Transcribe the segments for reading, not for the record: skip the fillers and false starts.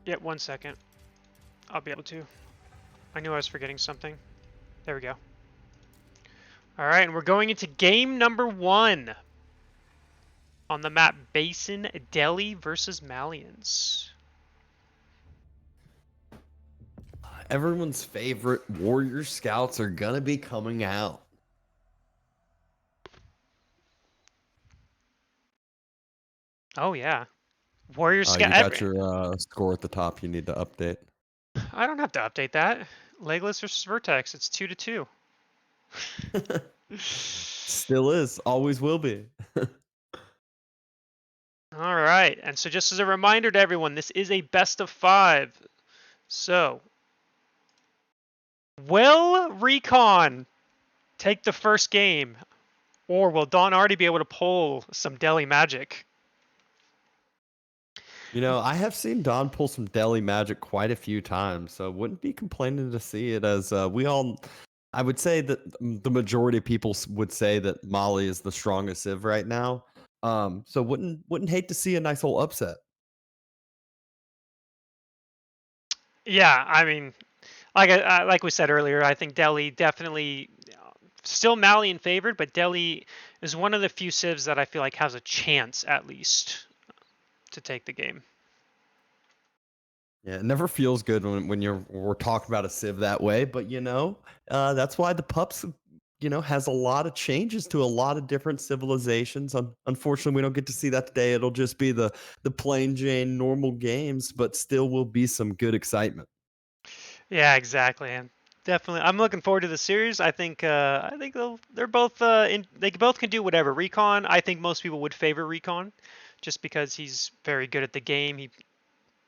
Yeah, 1 second. I'll be able to. I knew I was forgetting something. There we go. All right, and we're going into game number 1 on the map Basin Delhi versus Malians. Everyone's favorite Warrior Scouts are gonna be coming out. Oh yeah, Warrior Oh, Scout. you got your score at the top. You need to update. I don't have to update that. Legless versus Vertex. It's 2-2. Still is. Always will be. All right, and so just as a reminder to everyone, this is a best of 5. So, will Recon take the first game, or will Don Artie be able to pull some Delhi magic? You know, I have seen Don pull some Delhi magic quite a few times, so wouldn't be complaining to see it as we all. I would say that the majority of people would say that Mali is the strongest Civ right now. So wouldn't hate to see a nice little upset. Yeah, I mean, like we said earlier, I think Delhi definitely still Malian favored, but Delhi is one of the few civs that I feel like has a chance at least to take the game. Yeah, it never feels good when we're talking about a Civ that way, but that's why the pups has a lot of changes to a lot of different civilizations. Unfortunately, we don't get to see that today. It'll just be the plain Jane normal games, but still will be some good excitement. Yeah, exactly. And definitely, I'm looking forward to the series. I think they're both they both can do whatever. Recon, I think most people would favor Recon, just because he's very good at the game.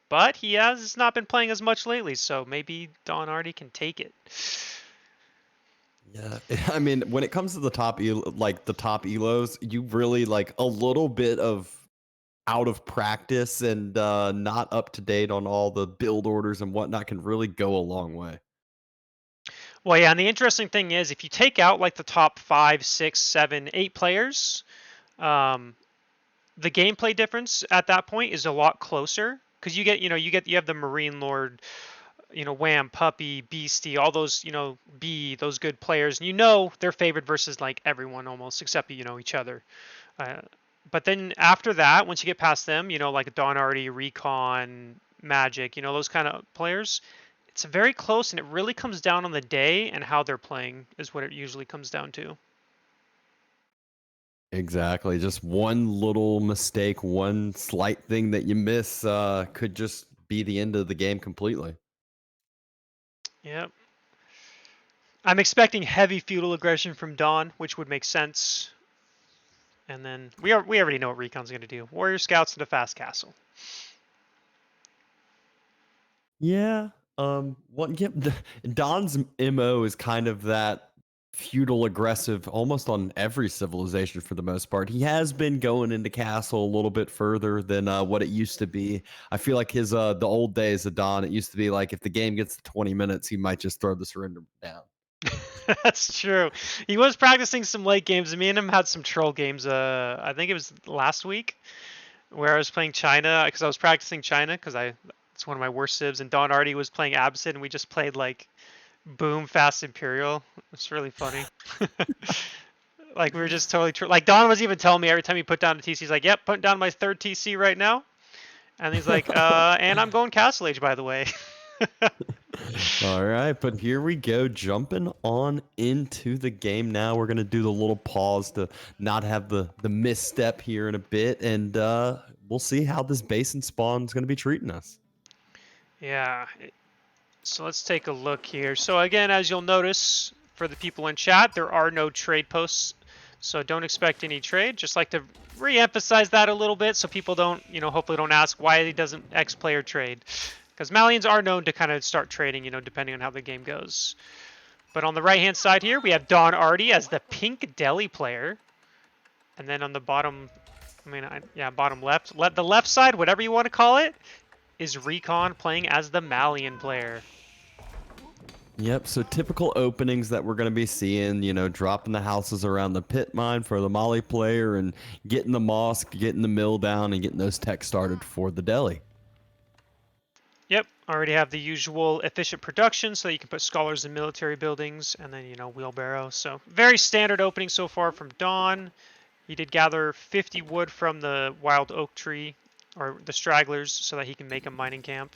But he has not been playing as much lately, so maybe Don Artie can take it. Yeah, I mean, when it comes to the like the top elos, you really like a little bit of out of practice and not up to date on all the build orders and whatnot can really go a long way. Well, yeah, and the interesting thing is, if you take out like the top 5, 6, 7, 8 players, um, the gameplay difference at that point is a lot closer because you have the Marine Lord, Wham, Puppy, Beastie, all those, those good players, and they're favored versus like everyone almost except each other. Uh, but then after that, once you get past them, like Don Artie, Recon, Magic, those kind of players, it's very close, and it really comes down on the day and how they're playing is what it usually comes down to. Exactly. Just one little mistake, one slight thing that you miss could just be the end of the game completely. Yep. I'm expecting heavy feudal aggression from Dawn, which would make sense. And then we already know what Recon's going to do. Warrior Scouts to the fast castle. Yeah. Don's MO is kind of that feudal aggressive almost on every civilization for the most part. He has been going into castle a little bit further than what it used to be. I feel like his the old days of Don, it used to be like if the game gets to 20 minutes, he might just throw the surrender down. That's true. He was practicing some late games. Me and him had some troll games. I think it was last week where I was playing China because I was practicing China because it's one of my worst civs, and Don Artie was playing Absid, and we just played like Boom Fast Imperial. It's really funny. Like we were just totally like Don was even telling me every time he put down a TC, he's like, "Yep, putting down my third TC right now," and he's like, "And I'm going Castle Age, by the way." All right, but here we go, jumping on into the game now. We're gonna do the little pause to not have the misstep here in a bit, and we'll see how this basin spawn is gonna be treating us. Yeah. So let's take a look here. So again, as you'll notice, for the people in chat, there are no trade posts. So don't expect any trade. Just like to re-emphasize that a little bit so people don't, hopefully don't ask why doesn't X player trade. Because Malians are known to kind of start trading, depending on how the game goes. But on the right-hand side here, we have Don Artie as the pink Delhi player. And then on the bottom, bottom left, the left side, whatever you want to call it, is Recon playing as the Malian player. Yep, so typical openings that we're going to be seeing, dropping the houses around the pit mine for the Mali player and getting the mosque, getting the mill down, and getting those techs started for the deli. Yep, already have the usual efficient production so that you can put scholars in military buildings and then, wheelbarrow. So very standard opening so far from Dawn. He did gather 50 wood from the wild oak tree, or the stragglers, so that he can make a mining camp.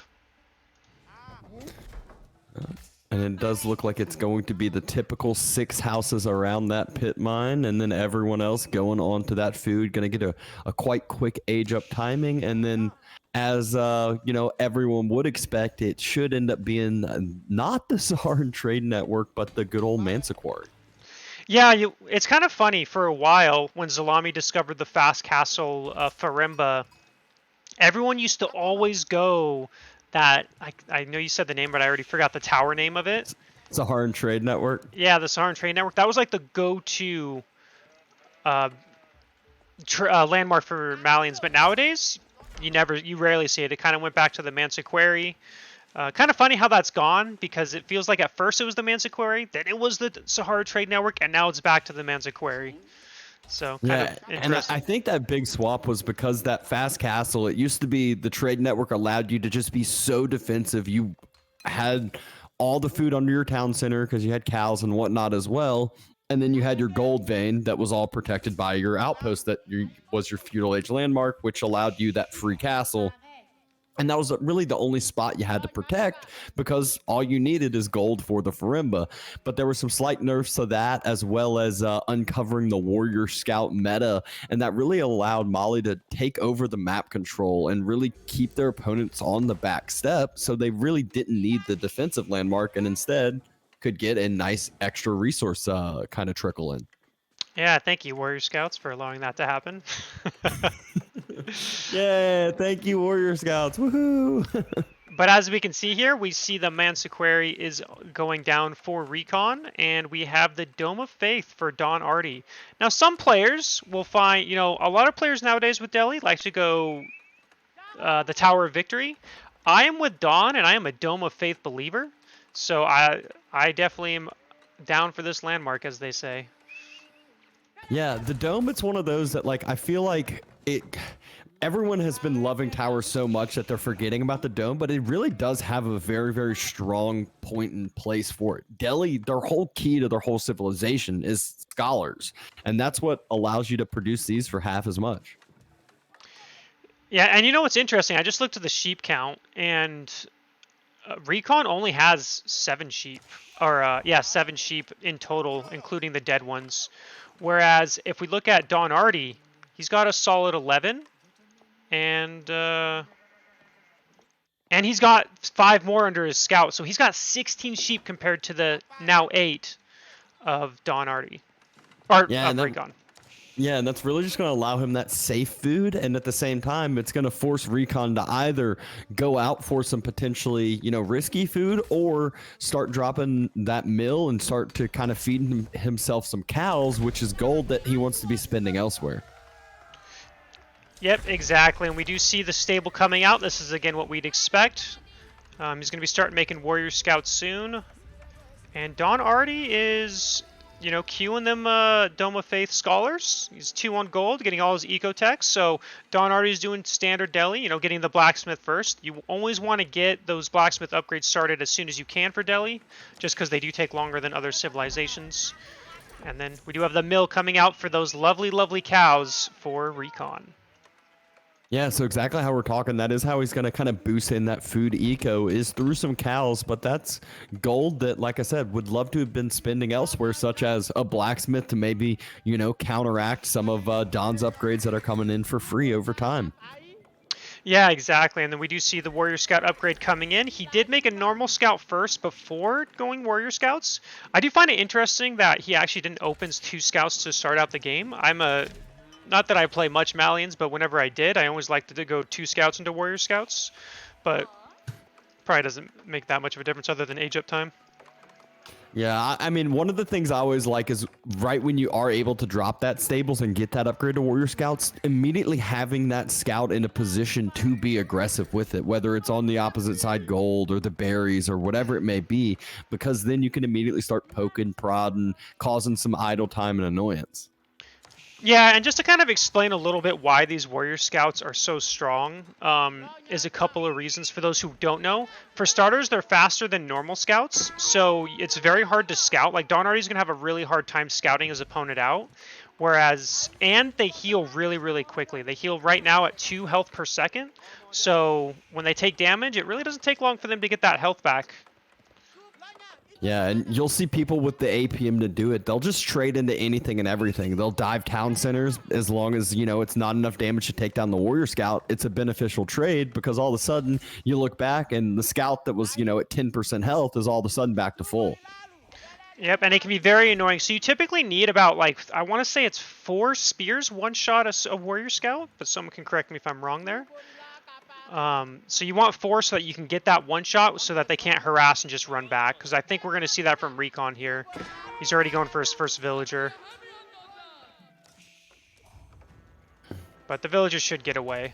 And it does look like it's going to be the typical 6 houses around that pit mine, and then everyone else going on to that food, going to get a quite quick age up timing. And then, as everyone would expect, it should end up being not the Saharan Trade Network, but the good old Mansa Quarry. Yeah, it's kind of funny. For a while, when Zalami discovered the fast castle Farimba, everyone used to always go that, I know you said the name, but I already forgot the tower name of it. Saharan Trade Network? Yeah, the Saharan Trade Network. That was like the go-to landmark for Malians, but nowadays, you rarely see it. It kind of went back to the Mansa Quarry. Kind of funny how that's gone, because it feels like at first it was the Mansa Quarry, then it was the Sahara Trade Network, and now it's back to the Mansa Quarry. So kind of and I think that big swap was because that fast castle, it used to be the trade network allowed you to just be so defensive. You had all the food under your town center because you had cows and whatnot as well. And then you had your gold vein that was all protected by your outpost that was your feudal age landmark, which allowed you that free castle. And that was really the only spot you had to protect because all you needed is gold for the Farimba. But there were some slight nerfs to that, as well as uncovering the Warrior Scout meta. And that really allowed Mali to take over the map control and really keep their opponents on the back step. So they really didn't need the defensive landmark and instead could get a nice extra resource kind of trickle in. Yeah, thank you, Warrior Scouts, for allowing that to happen. Yeah, thank you, Warrior Scouts. Woohoo! But as we can see here, we see the Mansa Quarry is going down for Recon, and we have the Dome of Faith for Don Artie. Now, some players will find, a lot of players nowadays with Delhi like to go the Tower of Victory. I am with Don, and I am a Dome of Faith believer. So I definitely am down for this landmark, as they say. Yeah, the Dome, it's one of those that, I feel like everyone has been loving towers so much that they're forgetting about the Dome, but it really does have a very, very strong point in place for it. Delhi, their whole key to their whole civilization is scholars, and that's what allows you to produce these for half as much. Yeah, and you know what's interesting? I just looked at the sheep count, and Recon only has 7 sheep, or 7 sheep in total, including the dead ones. Whereas if we look at Don Artie, he's got a solid 11, and he's got 5 more under his scout, so he's got 16 sheep compared to the now 8 of Don Artie, or Recon. Yeah, and that's really just going to allow him that safe food, and at the same time, it's going to force Recon to either go out for some potentially, risky food, or start dropping that mill and start to kind of feed himself some cows, which is gold that he wants to be spending elsewhere. Yep, exactly, and we do see the stable coming out. This is, again, what we'd expect. He's going to be starting making Warrior Scouts soon, and Don Artie is... queuing them Dome of Faith Scholars. He's 2 on gold, getting all his eco-techs. So Don Artie's doing standard Delhi, getting the blacksmith first. You always want to get those blacksmith upgrades started as soon as you can for Delhi, just because they do take longer than other civilizations. And then we do have the mill coming out for those lovely, lovely cows for Recon. Yeah, so exactly how we're talking, that is how he's going to kind of boost in that food eco, is through some cows, but that's gold that, like I said, would love to have been spending elsewhere, such as a blacksmith to maybe, counteract some of Don's upgrades that are coming in for free over time. Yeah, exactly, and then we do see the Warrior Scout upgrade coming in. He did make a normal scout first before going Warrior Scouts. I do find it interesting that he actually didn't open 2 scouts to start out the game. Not that I play much Malians, but whenever I did, I always liked to go 2 scouts into Warrior Scouts. But probably doesn't make that much of a difference other than age up time. Yeah, I mean, one of the things I always like is right when you are able to drop that stables and get that upgrade to Warrior Scouts, immediately having that scout in a position to be aggressive with it, whether it's on the opposite side gold or the berries or whatever it may be, because then you can immediately start poking, prodding, causing some idle time and annoyance. Yeah, and just to kind of explain a little bit why these warrior scouts are so strong, is a couple of reasons for those who don't know. For starters, they're faster than normal scouts, so it's very hard to scout. Like Don Artie's gonna have a really hard time scouting his opponent out. Whereas, and they heal really, really quickly. They heal right now at 2 health per second. So when they take damage, it really doesn't take long for them to get that health back. Yeah, and you'll see people with the APM to do it. They'll just trade into anything and everything. They'll dive town centers as long as, you know, it's not enough damage to take down the warrior scout. It's a beneficial trade because all of a sudden you look back and the scout that was, you know, at 10% health is all of a sudden back to full. Yep, and it can be very annoying. So you typically need about, like, I want to say it's 4 spears, one shot a warrior scout, but someone can correct me if I'm wrong there. So you want 4 so that you can get that one shot so that they can't harass and just run back, because I think we're going to see that from Recon here. He's already going for his first villager. But the villagers should get away.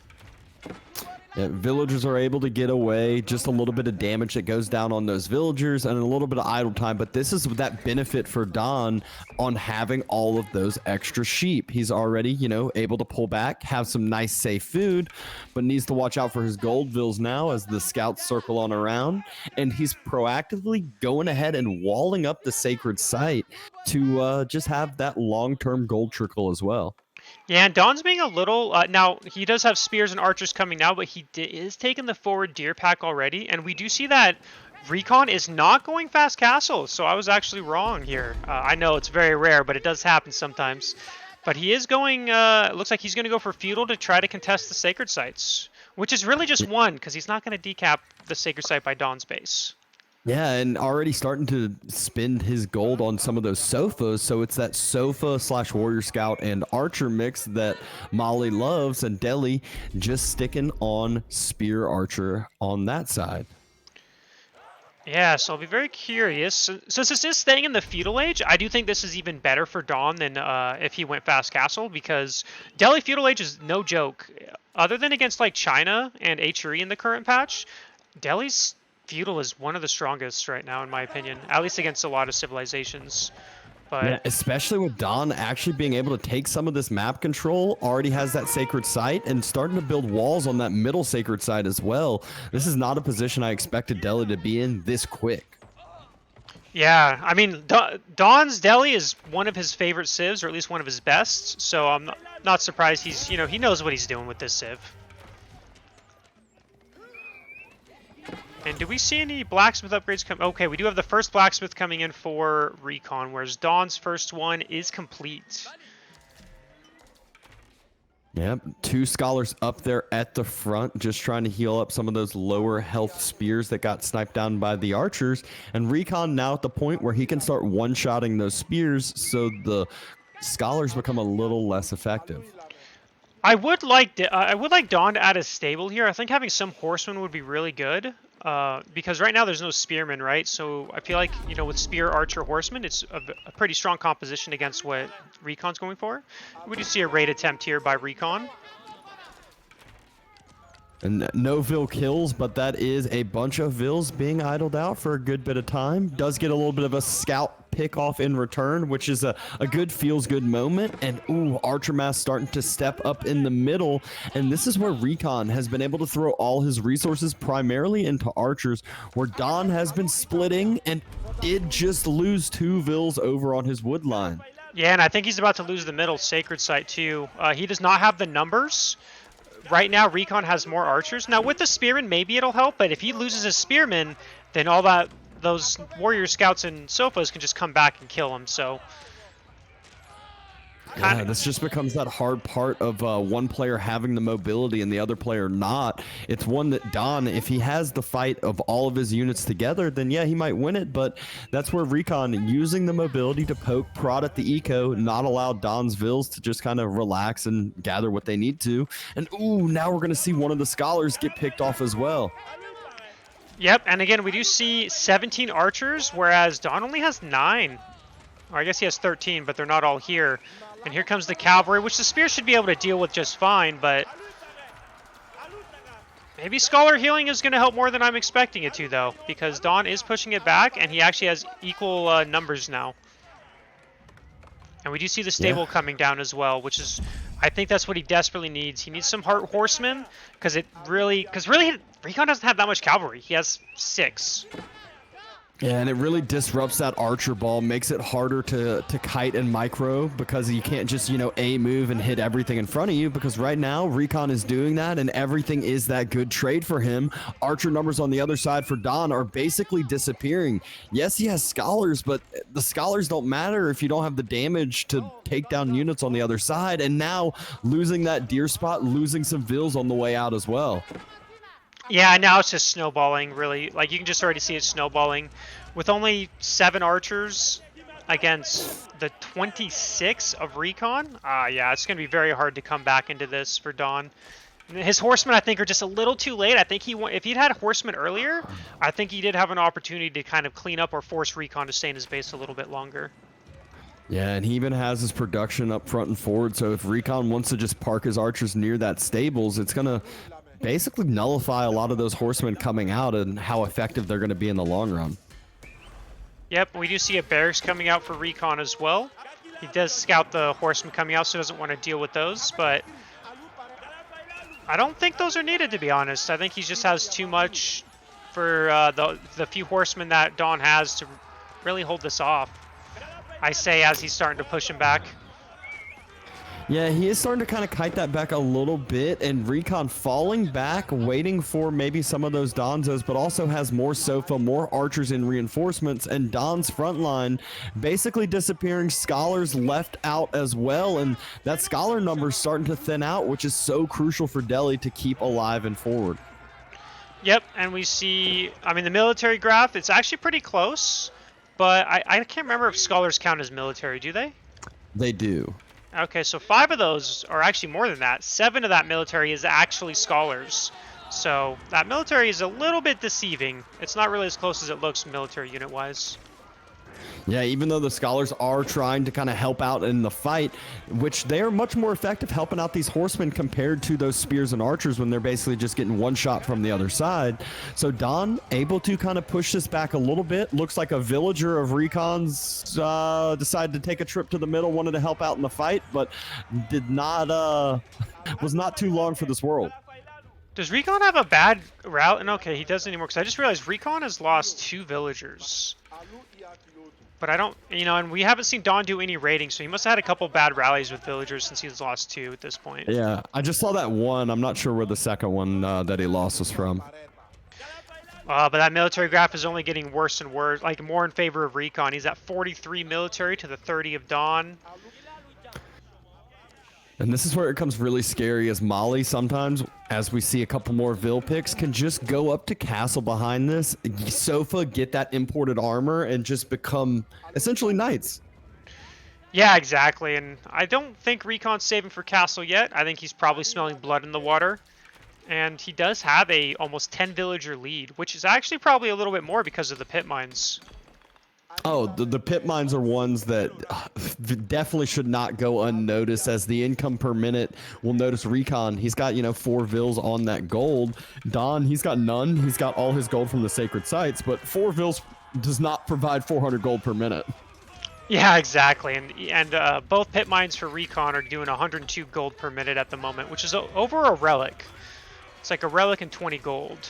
Yeah, villagers are able to get away, just a little bit of damage that goes down on those villagers and a little bit of idle time, but this is that benefit for Don on having all of those extra sheep. He's already, you know, able to pull back, have some nice safe food, but needs to watch out for his gold vills now as the scouts circle on around, and he's proactively going ahead and walling up the sacred site to just have that long-term gold trickle as well. Yeah, and Don's being a little... now, he does have spears and archers coming now, but he is taking the forward deer pack already. And we do see that Recon is not going fast castle, so I was actually wrong here. I know it's very rare, but it does happen sometimes. But he is going... it looks like he's going to go for feudal to try to contest the sacred sites, which is really just one, because he's not going to decap the sacred site by Don's base. Yeah, and already starting to spend his gold on some of those sofas. So it's that sofa / warrior scout and archer mix that Molly loves, and Deli just sticking on spear archer on that side. Yeah, so I'll be very curious. Since this is staying in the feudal age, I do think this is even better for Dawn than if he went fast castle, because Delhi feudal age is no joke. Other than against like China and HRE in the current patch, Delhi's feudal is one of the strongest right now, in my opinion, at least against a lot of civilizations. But yeah, especially with Don actually being able to take some of this map control, already has that sacred site and starting to build walls on that middle sacred site as well. This is not a position I expected Delhi to be in this quick. Yeah, I mean, Don's Delhi is one of his favorite civs, or at least one of his best. So I'm not surprised he's, you know, he knows what he's doing with this civ. And do we see any blacksmith upgrades come? Okay, we do have the first blacksmith coming in for Recon, whereas Dawn's first one is complete. Yep, 2 scholars up there at the front, just trying to heal up some of those lower health spears that got sniped down by the archers. And Recon now at the point where he can start one-shotting those spears, so the scholars become a little less effective. I would like Dawn to add a stable here. I think having some horsemen would be really good. Because right now there's no spearmen, right? So I feel like, you know, with spear, archer, horseman, it's a pretty strong composition against what Recon's going for. We do see a raid attempt here by Recon. And no Vill kills, but that is a bunch of Vills being idled out for a good bit of time. Does get a little bit of a scout pick off in return, which is a good feels good moment. And ooh, Archer Mass starting to step up in the middle. And this is where Recon has been able to throw all his resources primarily into archers, where Don has been splitting and did just lose 2 Vills over on his wood line. Yeah, and I think he's about to lose the middle sacred site too. He does not have the numbers. Right now, Recon has more archers. Now, with the spearmen, maybe it'll help, but if he loses his spearmen, then those warrior scouts and sofas can just come back and kill him, so... Yeah, this just becomes that hard part of one player having the mobility and the other player not. It's one that Don, if he has the fight of all of his units together, then yeah, he might win it, but that's where Recon, using the mobility to poke, prod at the eco, not allow Don's Vills to just kind of relax and gather what they need to. And ooh, now we're going to see one of the scholars get picked off as well. Yep, and again, we do see 17 archers, whereas Don only has 9. Or I guess he has 13, but they're not all here. And here comes the cavalry, which the spear should be able to deal with just fine, but... maybe Scholar healing is going to help more than I'm expecting it to, though, because Don is pushing it back, and he actually has equal numbers now. And we do see the stable coming down as well, which is, I think that's what he desperately needs. He needs some horsemen, because really, Recon doesn't have that much cavalry. He has 6. Yeah, and it really disrupts that archer ball, makes it harder to kite and micro because you can't just, A move and hit everything in front of you, because right now Recon is doing that and everything is that good trade for him. Archer numbers on the other side for Don are basically disappearing. Yes, he has scholars, but the scholars don't matter if you don't have the damage to take down units on the other side, and now losing that deer spot, losing some vills on the way out as well. Yeah, now it's just snowballing, really. Like, you can just already see it snowballing. With only 7 archers against the 26 of Recon, yeah, it's going to be very hard to come back into this for Don. His horsemen, I think, are just a little too late. I think if he'd had horsemen earlier, I think he did have an opportunity to kind of clean up or force Recon to stay in his base a little bit longer. Yeah, and he even has his production up front and forward, so if Recon wants to just park his archers near that stables, it's going to basically nullify a lot of those horsemen coming out and how effective they're going to be in the long run. Yep, we do see a barracks coming out for Recon as well. He does scout the horsemen coming out, so doesn't want to deal with those, but I don't think those are needed, to be honest. I think he just has too much for the few horsemen that Don has to really hold this off. I say as he's starting to push him back. Yeah, he is starting to kind of kite that back a little bit, and Recon falling back, waiting for maybe some of those Donzos, but also has more Sofa, more archers in reinforcements, and Don's front line basically disappearing, scholars left out as well, and that scholar number is starting to thin out, which is so crucial for Delhi to keep alive and forward. Yep, and we see, I mean, the military graph, it's actually pretty close, but I can't remember if scholars count as military, do they? They do. Okay, so 5 of those are actually more than that. 7 of that military is actually scholars. So that military is a little bit deceiving. It's not really as close as it looks military unit-wise. Yeah, even though the scholars are trying to kind of help out in the fight, which they are much more effective helping out these horsemen compared to those spears and archers when they're basically just getting one shot from the other side. So Don able to kind of push this back a little bit. Looks like a villager of Recon's decided to take a trip to the middle, wanted to help out in the fight, but did not was not too long for this world. Does Recon have a bad route? And okay, he doesn't anymore, because I just realized Recon has lost 2 villagers. But I don't, and we haven't seen Don do any raiding, so he must have had a couple bad rallies with villagers since he's lost 2 at this point. Yeah, I just saw that one. I'm not sure where the second one that he lost was from. But that military graph is only getting worse and worse, like more in favor of Recon. He's at 43 military to the 30 of Don. And this is where it becomes really scary, as Molly sometimes, as we see a couple more Vil picks, can just go up to castle behind this, Sofa, get that imported armor, and just become essentially knights. Yeah, exactly. And I don't think Recon's saving for castle yet. I think he's probably smelling blood in the water. And he does have a almost 10 villager lead, which is actually probably a little bit more because of the pit mines. Oh, the pit mines are ones that definitely should not go unnoticed, as the income per minute will notice Recon. He's got, 4 vils on that gold. Don, he's got none. He's got all his gold from the sacred sites, but 4 vils does not provide 400 gold per minute. Yeah, exactly. And both pit mines for Recon are doing 102 gold per minute at the moment, which is over a relic. It's like a relic and 20 gold.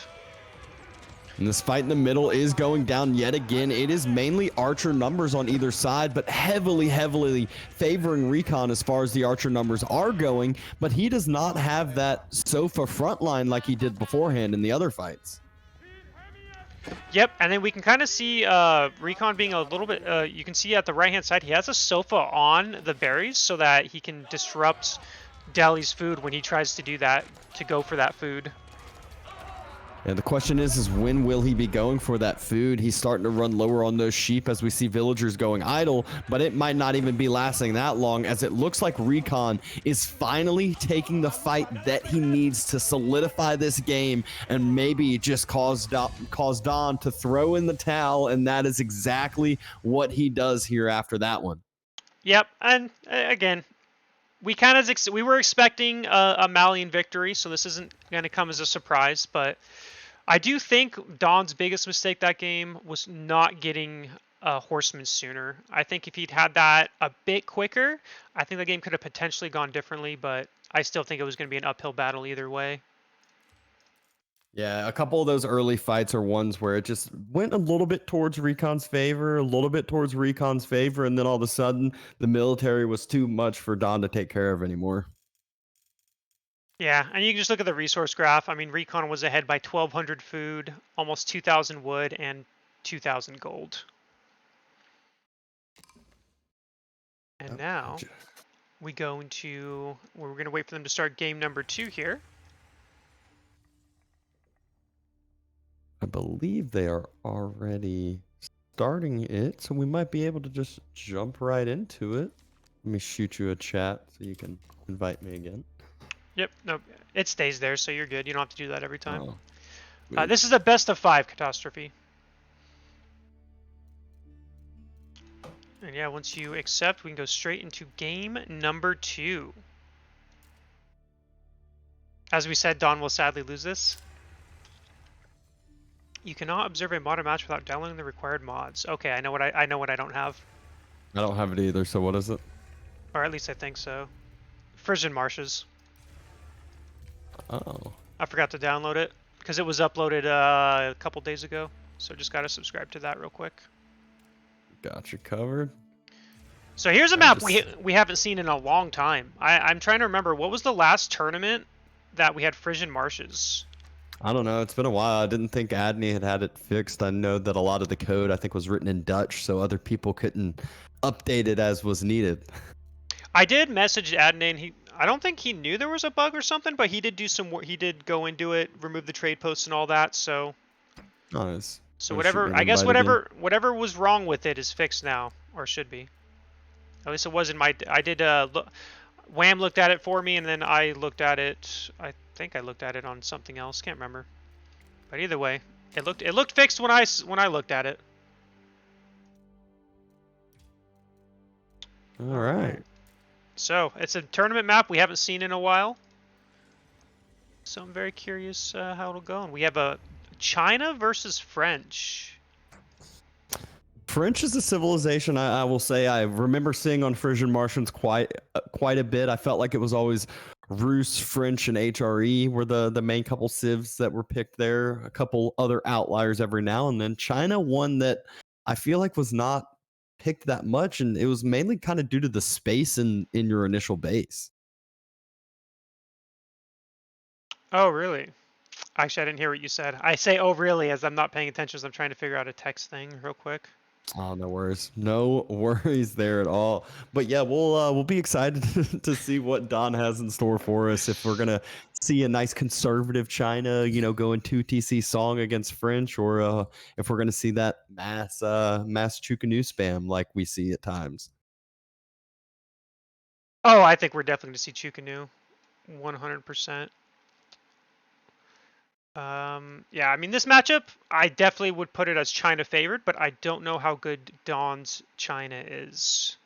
And this fight in the middle is going down yet again. It is mainly archer numbers on either side, but heavily favoring Recon as far as the archer numbers are going. But he does not have that Sofa front line like he did beforehand in the other fights. Yep, and then we can kind of see Recon being a little bit, you can see at the right-hand side, he has a Sofa on the berries so that he can disrupt Delhi's food when he tries to do that, to go for that food. And the question is when will he be going for that food? He's starting to run lower on those sheep as we see villagers going idle, but it might not even be lasting that long, as it looks like Recon is finally taking the fight that he needs to solidify this game and maybe just cause Don to throw in the towel, and that is exactly what he does here after that one. Yep, and again, we were expecting a Malian victory, so this isn't going to come as a surprise, but I do think Don's biggest mistake that game was not getting horsemen sooner. I think if he'd had that a bit quicker, I think the game could have potentially gone differently, but I still think it was going to be an uphill battle either way. Yeah, a couple of those early fights are ones where it just went a little bit towards Recon's favor, a little bit towards Recon's favor, and then all of a sudden the military was too much for Don to take care of anymore. Yeah, and you can just look at the resource graph. I mean, Recon was ahead by 1,200 food, almost 2,000 wood, and 2,000 gold. And now we go into, we're going to wait for them to start game number 2 here. I believe they are already starting it, so we might be able to just jump right into it. Let me shoot you a chat so you can invite me again. Yep, no, it stays there, so you're good. You don't have to do that every time. Oh, This is a best of 5 catastrophe. And yeah, once you accept, we can go straight into game number 2. As we said, Don will sadly lose this. You cannot observe a modern match without downloading the required mods. Okay, I know what I don't have. I don't have it either, so what is it? Or at least I think so. Frisian Marshes. Oh. I forgot to download it because it was uploaded a couple days ago. So just gotta subscribe to that real quick. Got you covered. So here's a map we haven't seen in a long time. I'm trying to remember, what was the last tournament that we had Frisian Marshes? I don't know. It's been a while. I didn't think Adney had it fixed. I know that a lot of the code, I think, was written in Dutch, so other people couldn't update it as was needed. I did message Adney, and I don't think he knew there was a bug or something, but he did do some work. He did go into it, remove the trade posts and all that. So, Nice. so whatever. I guess whatever was wrong with it is fixed now, or should be. At least it was in my. I did. Wham looked at it for me, and then I looked at it. I think I looked at it on something else. Can't remember. But either way, it looked fixed when I looked at it. All right. So it's a tournament map we haven't seen in a while. So I'm very curious how it'll go. And we have a China versus French. French is a civilization I will say I remember seeing on Frisian Martians quite a bit. I felt like it was always Rus, French, and HRE were the main couple civs that were picked there. A couple other outliers every now and then. China, one that I feel like was not picked that much, and it was mainly kind of due to the space in your initial base. Oh, really? Actually, I didn't hear what you said. I say, oh, really, as I'm not paying attention, as I'm trying to figure out a text thing real quick. Oh, no worries. No worries there at all. But yeah, we'll be excited to see what Don has in store for us. If we're gonna see a nice conservative China, going 2TC Song against French, or if we're gonna see that mass Chukanu spam like we see at times. Oh, I think we're definitely going to see Chukanu, 100%. Yeah, I mean, this matchup, I definitely would put it as China favored, but I don't know how good Don's China is.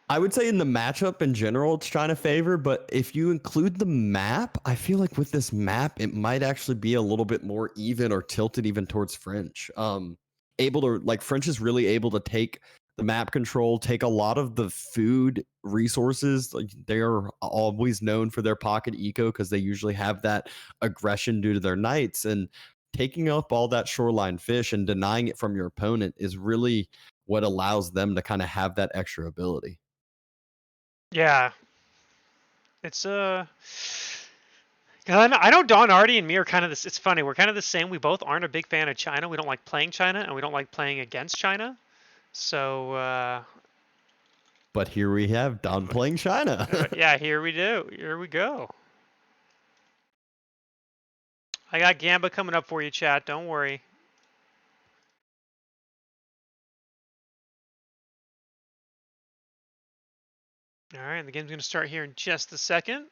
I would say in the matchup in general, it's China favored, but if you include the map, I feel like with this map, it might actually be a little bit more even or tilted even towards French. French is really able to take the map control, take a lot of the food resources. Like, they are always known for their pocket eco because they usually have that aggression due to their knights, and taking up all that shoreline fish and denying it from your opponent is really what allows them to kind of have that extra ability. Yeah. It's I know Don, Artie, and me are kind of this. It's funny. We're kind of the same. We both aren't a big fan of China. We don't like playing China, and we don't like playing against China. So. But here we have Don playing China. Yeah, here we do. Here we go. I got Gamba coming up for you, chat. Don't worry. All right, the game's going to start here in just a second.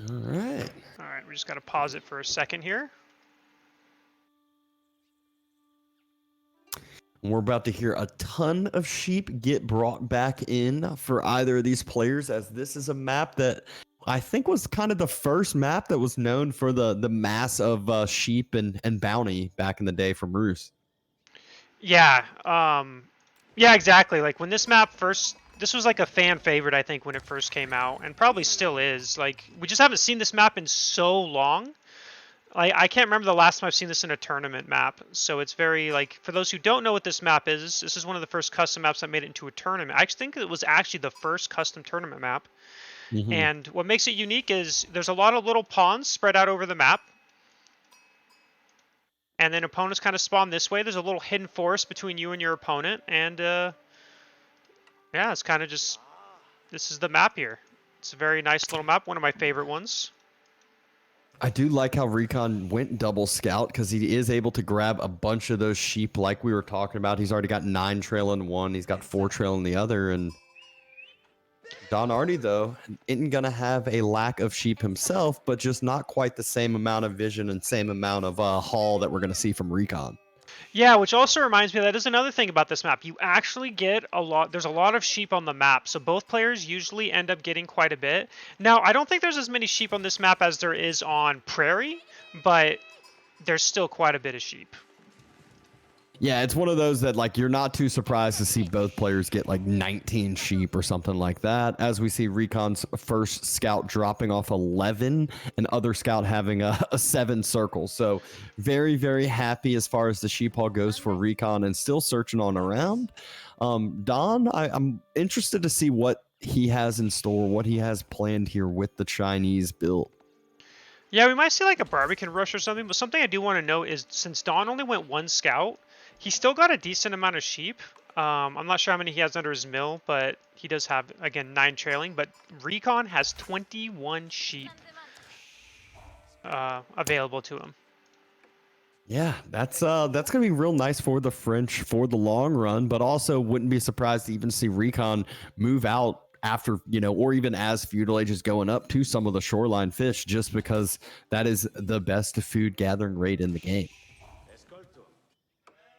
All right. All right, we just got to pause it for a second here. We're about to hear a ton of sheep get brought back in for either of these players, as this is a map that I think was kind of the first map that was known for the mass of sheep and bounty back in the day from Roos. Yeah, yeah, exactly. Like when this map first, this was like a fan favorite, I think, when it first came out, and probably still is. Like we just haven't seen this map in so long. Like I can't remember the last time I've seen this in a tournament map. So it's very like for those who don't know what this map is, this is one of the first custom maps that made it into a tournament. I think it was actually the first custom tournament map. Mm-hmm. And what makes it unique is there's a lot of little pawns spread out over the map. And then opponents kind of spawn this way. There's a little hidden forest between you and your opponent. And yeah, it's kind of just, this is the map here. It's a very nice little map, one of my favorite ones. I do like how Recon went double scout because he is able to grab a bunch of those sheep like we were talking about. He's already got 9 trail in one. He's got 4 trail in the other. And Don Artie, though, isn't going to have a lack of sheep himself, but just not quite the same amount of vision and same amount of haul that we're going to see from Recon. Yeah, which also reminds me that is another thing about this map. You actually get a lot, there's a lot of sheep on the map, so both players usually end up getting quite a bit. Now, I don't think there's as many sheep on this map as there is on Prairie, but there's still quite a bit of sheep. Yeah, it's one of those that like you're not too surprised to see both players get like 19 sheep or something like that. As we see Recon's first scout dropping off 11 and other scout having a 7 circle. So very, very happy as far as the sheep haul goes for Recon and still searching on around. Don, I'm interested to see what he has in store, what he has planned here with the Chinese build. Yeah, we might see like a Barbican rush or something, but something I do want to note is since Don only went 1 scout, he still got a decent amount of sheep. I'm not sure how many he has under his mill, but he does have, again, 9 trailing. But Recon has 21 sheep available to him. Yeah, that's gonna be real nice for the French for the long run, but also wouldn't be surprised to even see Recon move out after, or even as feudal age is going up to some of the shoreline fish, just because that is the best food gathering rate in the game.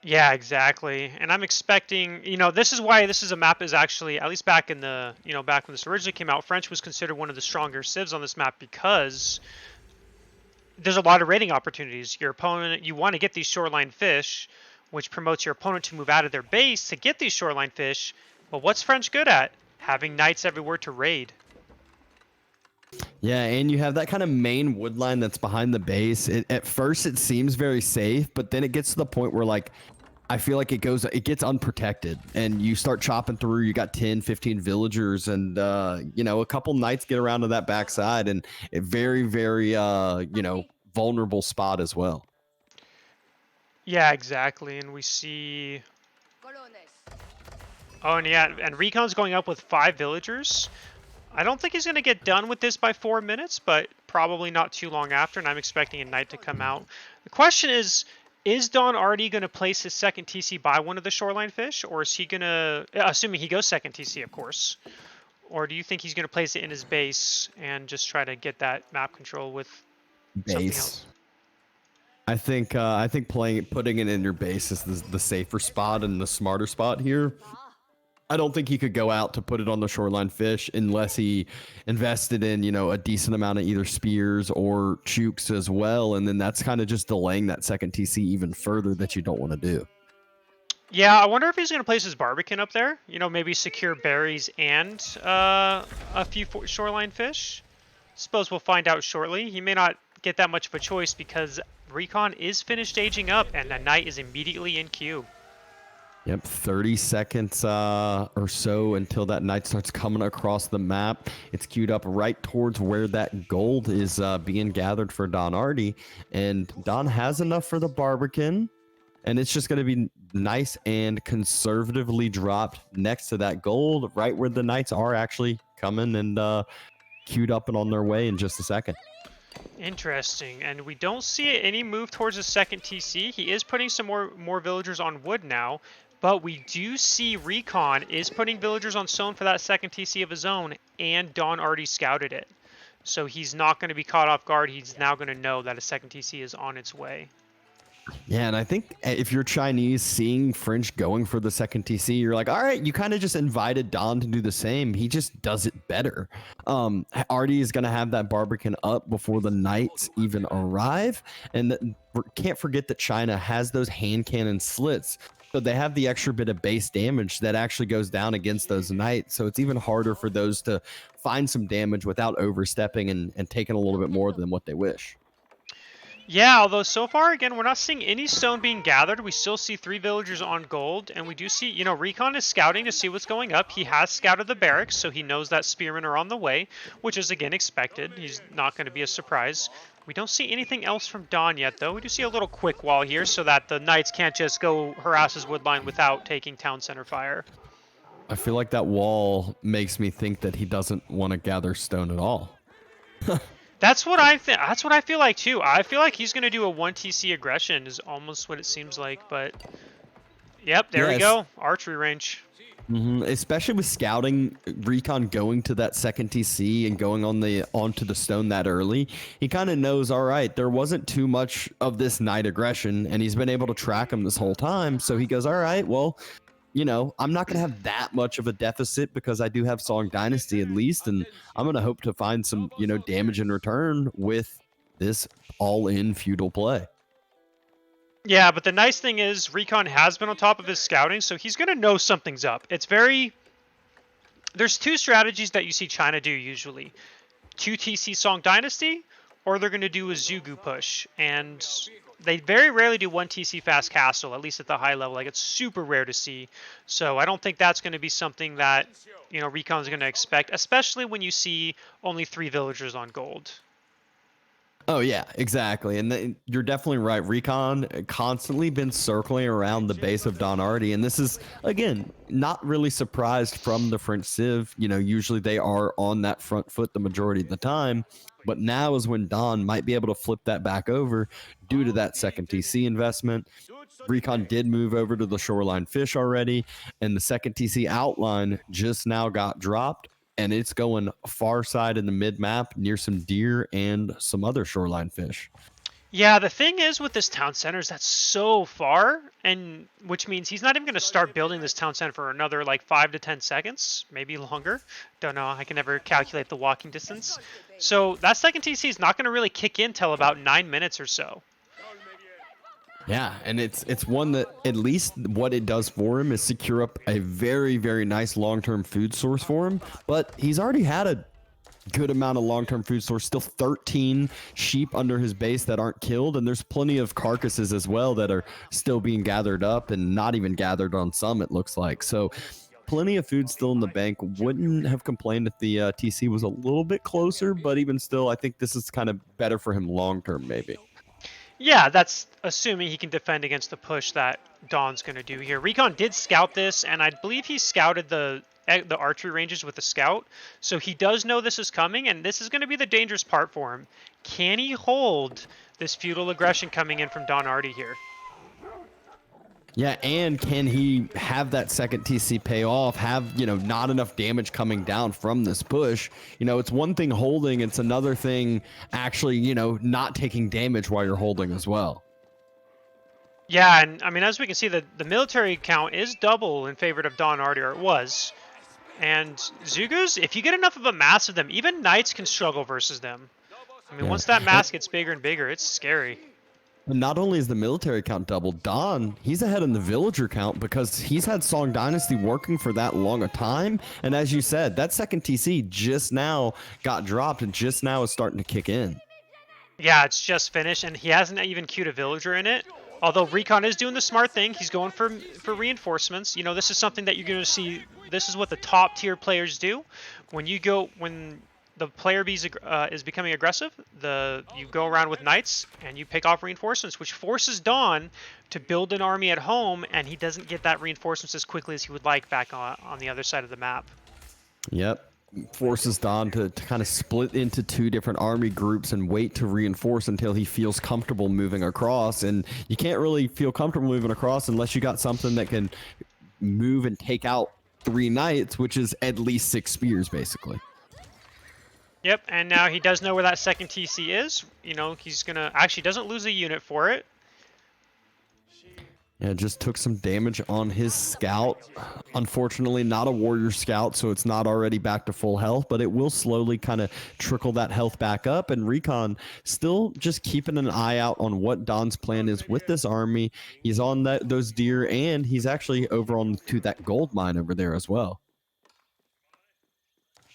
Yeah, exactly. And I'm expecting, this is why this is a map is actually, at least back in the, back when this originally came out, French was considered one of the stronger civs on this map because there's a lot of raiding opportunities. Your opponent, you want to get these shoreline fish, which promotes your opponent to move out of their base to get these shoreline fish. But what's French good at? Having knights everywhere to raid. Yeah, and you have that kind of main wood line that's behind the base. At first, it seems very safe, but then it gets to the point where, like, I feel like it gets unprotected, and you start chopping through. You got 10, 15 villagers, and a couple knights get around to that backside, and a very, very vulnerable spot as well. Yeah, exactly. And we see. Oh, and yeah, and Recon's going up with 5 villagers. I don't think he's going to get done with this by 4 minutes, but probably not too long after, and I'm expecting a knight to come out. The question is Don Artie going to place his second TC by one of the shoreline fish, or is he going to, assuming he goes second TC, of course, or do you think he's going to place it in his base and just try to get that map control with something else? I think putting it in your base is the safer spot and the smarter spot here. I don't think he could go out to put it on the shoreline fish unless he invested in, a decent amount of either spears or chooks as well. And then that's kind of just delaying that second TC even further that you don't want to do. Yeah, I wonder if he's going to place his Barbican up there. Maybe secure berries and a few shoreline fish. Suppose we'll find out shortly. He may not get that much of a choice because Recon is finished aging up and the knight is immediately in queue. Yep, 30 seconds or so until that knight starts coming across the map. It's queued up right towards where that gold is being gathered for Don Artie. And Don has enough for the Barbican. And it's just going to be nice and conservatively dropped next to that gold, right where the knights are actually coming and queued up and on their way in just a second. Interesting, and we don't see any move towards the second TC. He is putting some more villagers on wood now, but we do see Recon is putting villagers on stone for that second TC of his own, and Don already scouted it. So he's not going to be caught off guard. He's now going to know that a second TC is on its way. Yeah, and I think if you're Chinese, seeing French going for the second TC, you're like, all right, you kind of just invited Don to do the same. He just does it better. Artie is going to have that Barbican up before the Knights even arrive. And can't forget that China has those hand cannon slits. So they have the extra bit of base damage that actually goes down against those Knights. So it's even harder for those to find some damage without overstepping and taking a little bit more than what they wish. Yeah, although so far, again, we're not seeing any stone being gathered. We still see 3 villagers on gold, and we do see, you know, Recon is scouting to see what's going up. He has scouted the barracks, so he knows that spearmen are on the way, which is, again, expected. He's not going to be a surprise. We don't see anything else from Dawn yet, though. We do see a little quick wall here so that the Knights can't just go harass his woodline without taking town center fire. I feel like that wall makes me think that he doesn't want to gather stone at all. That's what I think. That's what I feel like too. I feel like he's gonna do a 1 TC aggression. Is almost what it seems like. But yep, there we go. Archery range. Especially with scouting, Recon going to that second TC and going onto the stone that early, he kind of knows, all right, there wasn't too much of this Knight aggression, and he's been able to track him this whole time. So he goes, all right, well, you know, I'm not going to have that much of a deficit because I do have Song Dynasty at least, and I'm going to hope to find some, you know, damage in return with this all-in feudal play. Yeah, but the nice thing is Recon has been on top of his scouting, so he's gonna know something's up. It's very... There's 2 strategies that you see China do usually. 2 TC Song Dynasty, or they're gonna do a Zugu push, and they very rarely do 1 TC Fast Castle, at least at the high level. Like, it's super rare to see. So I don't think that's going to be something that, you know, Recon's going to expect, especially when you see only 3 villagers on gold. Oh yeah, exactly, and you're definitely right. Recon constantly been circling around the base of Don Artie, and this is again not really surprised from the French Civ. You know, usually they are on that front foot the majority of the time, but now is when Don might be able to flip that back over due to that second TC investment. Recon did move over to the Shoreline Fish already, and the second TC outline just now got dropped. And it's going far side in the mid map near some deer and some other shoreline fish. Yeah, the thing is with this town center is that's so far, and which means he's not even going to start building this town center for another like 5 to 10 seconds, maybe longer. Don't know. I can never calculate the walking distance. So that second TC is not going to really kick in till about 9 minutes or so. Yeah, and it's one that at least what it does for him is secure up a very, very nice long-term food source for him. But he's already had a good amount of long-term food source, still 13 sheep under his base that aren't killed, and there's plenty of carcasses as well that are still being gathered up and not even gathered on some, it looks like. So plenty of food still in the bank. Wouldn't have complained if the TC was a little bit closer, but even still, I think this is kind of better for him long-term maybe. Yeah, that's assuming he can defend against the push that Dawn's going to do here. Recon did scout this, and I believe he scouted the archery ranges with the scout. So he does know this is coming, and this is going to be the dangerous part for him. Can he hold this feudal aggression coming in from Don Artie here? Yeah, and can he have that second TC pay off, have, you know, not enough damage coming down from this push? You know, it's one thing holding, it's another thing actually, you know, not taking damage while you're holding as well. Yeah, and I mean, as we can see, the military count is double in favor of Don Artie, or it was. And Zugus, if you get enough of a mass of them, even Knights can struggle versus them. I mean, once that mass gets bigger and bigger, it's scary. Not only is the military count doubled, Don, he's ahead in the villager count because he's had Song Dynasty working for that long a time. And as you said, that second TC just now got dropped and just now is starting to kick in. Yeah, it's just finished, and he hasn't even queued a villager in it. Although Recon is doing the smart thing. He's going for reinforcements. You know, this is something that you're going to see. This is what the top tier players do. When the player B is becoming aggressive, you go around with Knights and you pick off reinforcements, which forces Dawn to build an army at home, and he doesn't get that reinforcements as quickly as he would like back on the other side of the map. Yep. Forces Don to kind of split into 2 different army groups and wait to reinforce until he feels comfortable moving across. And you can't really feel comfortable moving across unless you got something that can move and take out 3 Knights, which is at least 6 spears, basically. Yep, and now he does know where that second TC is. You know, he's going to... Actually, doesn't lose a unit for it. Yeah, just took some damage on his scout. Unfortunately, not a warrior scout, so it's not already back to full health, but it will slowly kind of trickle that health back up. And Recon still just keeping an eye out on what Don's plan is with this army. He's on those deer, and he's actually over on to that gold mine over there as well.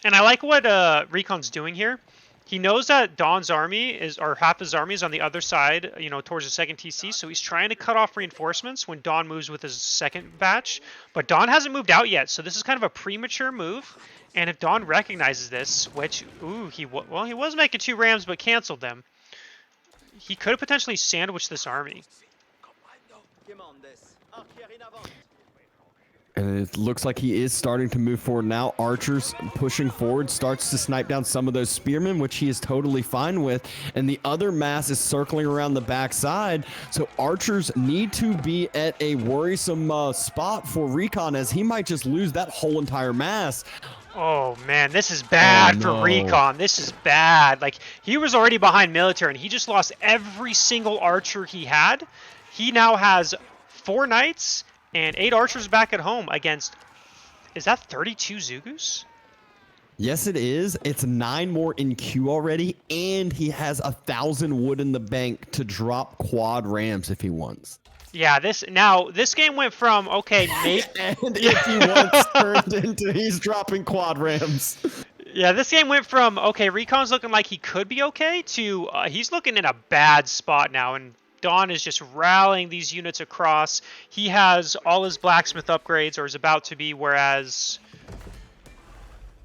And I like what Recon's doing here. He knows that Don's army or half his army is on the other side, towards the second TC, so he's trying to cut off reinforcements when Don moves with his second batch. But Don hasn't moved out yet, so this is kind of a premature move. And if Don recognizes this, which, he was making 2 rams but canceled them, he could have potentially sandwiched this army. And it looks like he is starting to move forward now. Archer's pushing forward, starts to snipe down some of those spearmen, which he is totally fine with. And the other mass is circling around the backside. So Archers need to be at a worrisome spot for Recon, as he might just lose that whole entire mass. Oh man, this is bad for Recon. This is bad. Like, he was already behind military, and he just lost every single archer he had. He now has 4 knights and 8 archers back at home against, is that 32 Zugus? Yes, it is. It's 9 more in queue already, and he has 1,000 wood in the bank to drop quad rams if he wants. Yeah, this game went from, okay, maybe... and if he wants, turned into he's dropping quad rams. Yeah, this game went from, okay, Recon's looking like he could be okay, to he's looking in a bad spot now, and Don is just rallying these units across. He has all his blacksmith upgrades, or is about to be, whereas...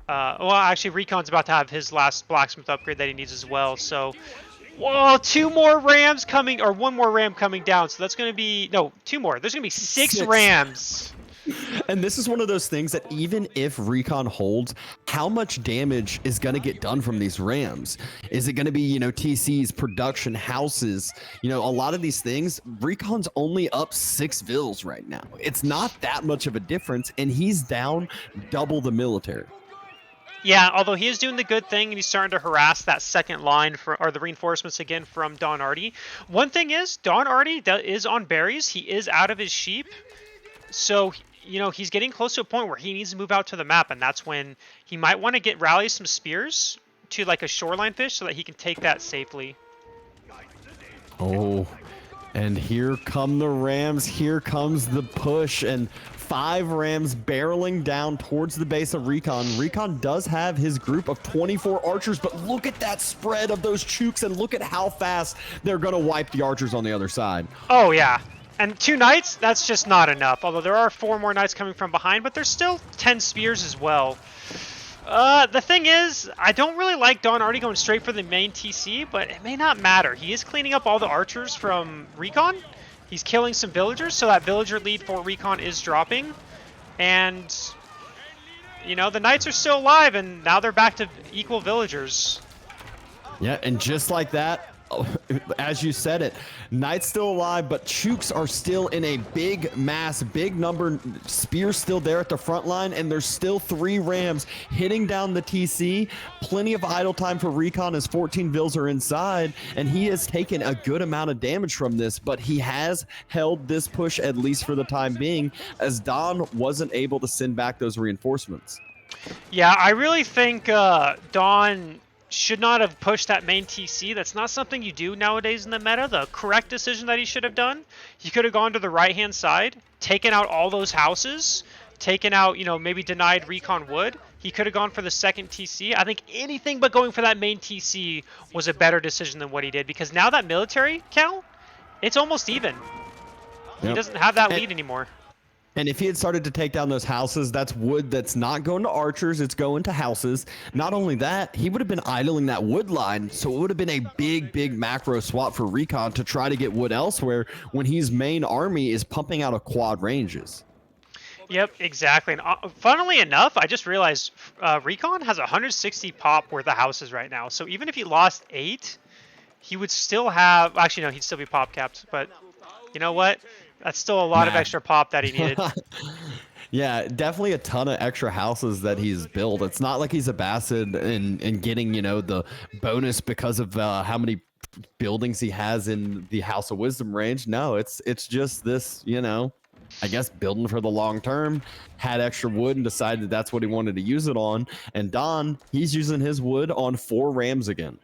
well, actually, Recon's about to have his last blacksmith upgrade that he needs as well, so... Whoa, 2 more rams coming, or 1 more ram coming down, so that's going to be... No, 2 more. There's going to be 6 rams. And this is one of those things that even if Recon holds, how much damage is going to get done from these rams? Is it going to be, TCs, production, houses, a lot of these things? Recon's only up 6 vills right now. It's not that much of a difference, and he's down double the military. Yeah, although he is doing the good thing, and he's starting to harass that second line, or the reinforcements again from Don Artie. One thing is, Don Artie is on berries. He is out of his sheep. So, he's getting close to a point where he needs to move out to the map, and that's when he might want to rally some spears to like a shoreline fish so that he can take that safely. Oh, and here come the rams. Here comes the push, and 5 rams barreling down towards the base of Recon. Recon does have his group of 24 archers, but look at that spread of those chooks, and look at how fast they're going to wipe the archers on the other side. Oh, yeah. And 2 knights, that's just not enough. Although there are 4 more knights coming from behind, but there's still 10 spears as well. The thing is, I don't really like Don Artie going straight for the main TC, but it may not matter. He is cleaning up all the archers from Recon. He's killing some villagers, so that villager lead for Recon is dropping. And, the knights are still alive, and now they're back to equal villagers. Yeah, and just like that, as you said it, knights still alive, but chooks are still in a big mass, big number. Spears still there at the front line, and there's still 3 rams hitting down the TC. Plenty of idle time for Recon as 14 vills are inside, and he has taken a good amount of damage from this, but he has held this push at least for the time being, as Don wasn't able to send back those reinforcements. Yeah, I really think Don should not have pushed that main TC. That's not something you do nowadays in the meta. The correct decision that he should have done, he could have gone to the right-hand side, taken out all those houses, taken out, maybe denied Recon wood. He could have gone for the second TC. I think anything but going for that main TC was a better decision than what he did, because now that military count, it's almost even. Yep. He doesn't have that lead anymore. And if he had started to take down those houses, that's wood that's not going to archers, it's going to houses. Not only that, he would have been idling that wood line, so it would have been a big macro swap for Recon to try to get wood elsewhere when his main army is pumping out of quad ranges. Yep, exactly. And funnily enough, I just realized Recon has 160 pop worth of houses right now. So even if he lost 8, he would still have... Actually, no, he'd still be pop capped. But you know what? That's still a lot of extra pop that he needed. Yeah, definitely a ton of extra houses that he's built. It's not like he's a Bassid and getting, the bonus because of how many buildings he has in the House of Wisdom range. No, it's just this, you know, I guess building for the long term, had extra wood and decided that's what he wanted to use it on. And Don, he's using his wood on 4 rams again.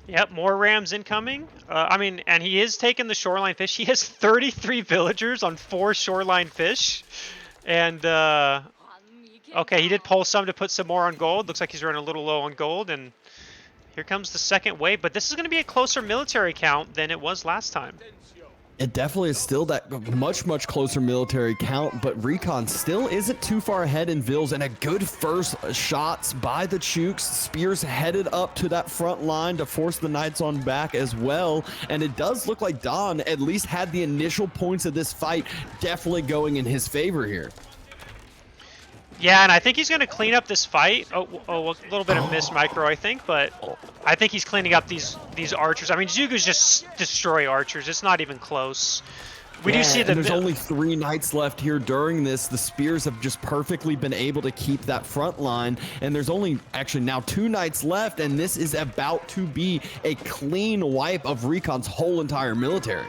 Yep, more rams incoming. I mean, and he is taking the shoreline fish. He has 33 villagers on 4 shoreline fish. And, okay, he did pull some to put some more on gold. Looks like he's running a little low on gold. And here comes the second wave. But this is going to be a closer military count than it was last time. It definitely is still that much closer military count, but Recon still isn't too far ahead in Vils, and a good first shots by the Chooks. Spears headed up to that front line to force the Knights on back as well, and it does look like Don at least had the initial points of this fight definitely going in his favor here. Yeah, and I think he's going to clean up this fight. Oh, a little bit of missed micro, I think, but I think he's cleaning up these archers. I mean, Zugu's just destroy archers. It's not even close. We do see that there's only 3 Knights left here during this. The Spears have just perfectly been able to keep that front line, and there's only actually now 2 Knights left, and this is about to be a clean wipe of Recon's whole entire military.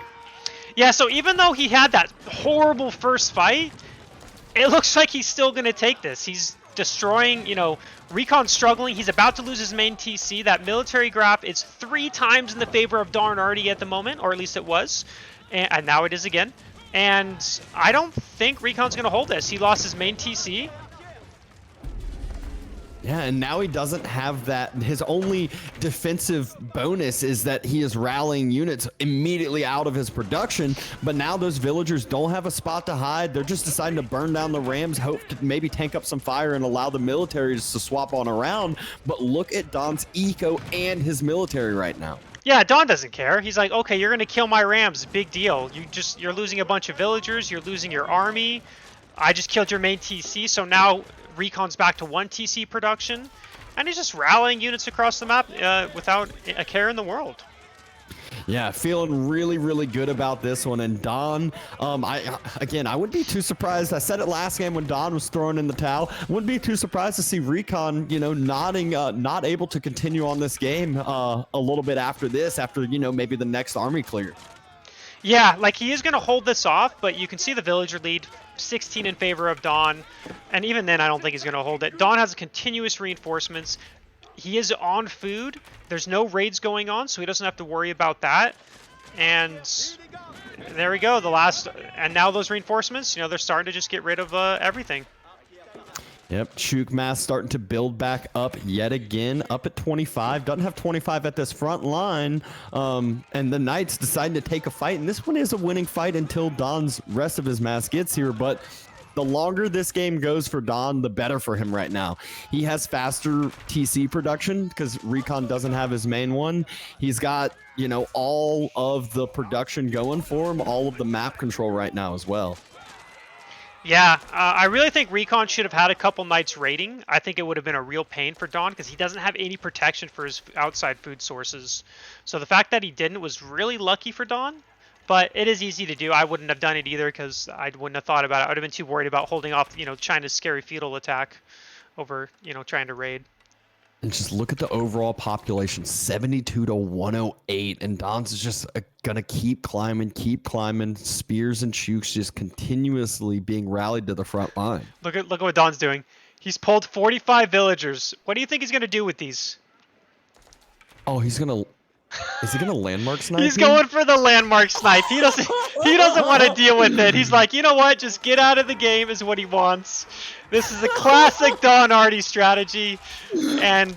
Yeah, so even though he had that horrible first fight, it looks like he's still going to take this. He's destroying, you know, Recon's struggling. He's about to lose his main TC. That military graph is 3 times in the favor of Darn Artie at the moment, or at least it was. And now it is again. And I don't think Recon's going to hold this. He lost his main TC. Yeah, and now he doesn't have that. His only defensive bonus is that he is rallying units immediately out of his production, but now those villagers don't have a spot to hide. They're just deciding to burn down the rams, hope to maybe tank up some fire and allow the military to swap on around. But look at Don's eco and his military right now. Yeah, Don doesn't care. He's like, okay, you're going to kill my rams. Big deal. You're losing a bunch of villagers. You're losing your army. I just killed your main TC, so now Recon's back to 1 TC production, and he's just rallying units across the map without a care in the world. Yeah, feeling really good about this one. And Don, I wouldn't be too surprised. I said it last game when Don was throwing in the towel. Wouldn't be too surprised to see Recon, you know, nodding, not able to continue on this game a little bit after this, after, you know, maybe the next army clear. Yeah, like he is going to hold this off, but you can see the villager lead, 16 in favor of Don, and even then I don't think he's going to hold it. Don has continuous reinforcements. He is on food. There's no raids going on, so he doesn't have to worry about that. And there we go, the last, and now those reinforcements, you know, they're starting to just get rid of everything. Yep, Chook mass starting to build back up yet again, up at 25. Doesn't have 25 at this front line. And the Knights deciding to take a fight. And this one is a winning fight until Don's rest of his mass gets here. But the longer this game goes for Don, the better for him right now. He has faster TC production because Recon doesn't have his main one. He's got, you know, all of the production going for him, all of the map control right now as well. Yeah, I really think Recon should have had a couple Knights raiding. I think it would have been a real pain for Don because he doesn't have any protection for his outside food sources. So the fact that he didn't was really lucky for Don, but it is easy to do. I wouldn't have done it either because I wouldn't have thought about it. I would have been too worried about holding off, you know, China's scary feudal attack over, you know, trying to raid. And just look at the overall population, 72 to 108. And Don's is just going to keep climbing. Spears and Chooks just continuously being rallied to the front line. Look at what Don's doing. He's pulled 45 villagers. What do you think he's going to do with these? Oh, he's going to... Is he going to landmark snipe? He's going for the landmark snipe. He doesn't want to deal with it. He's like, you know what? Just get out of the game is what he wants. This is a classic Don Artie strategy. And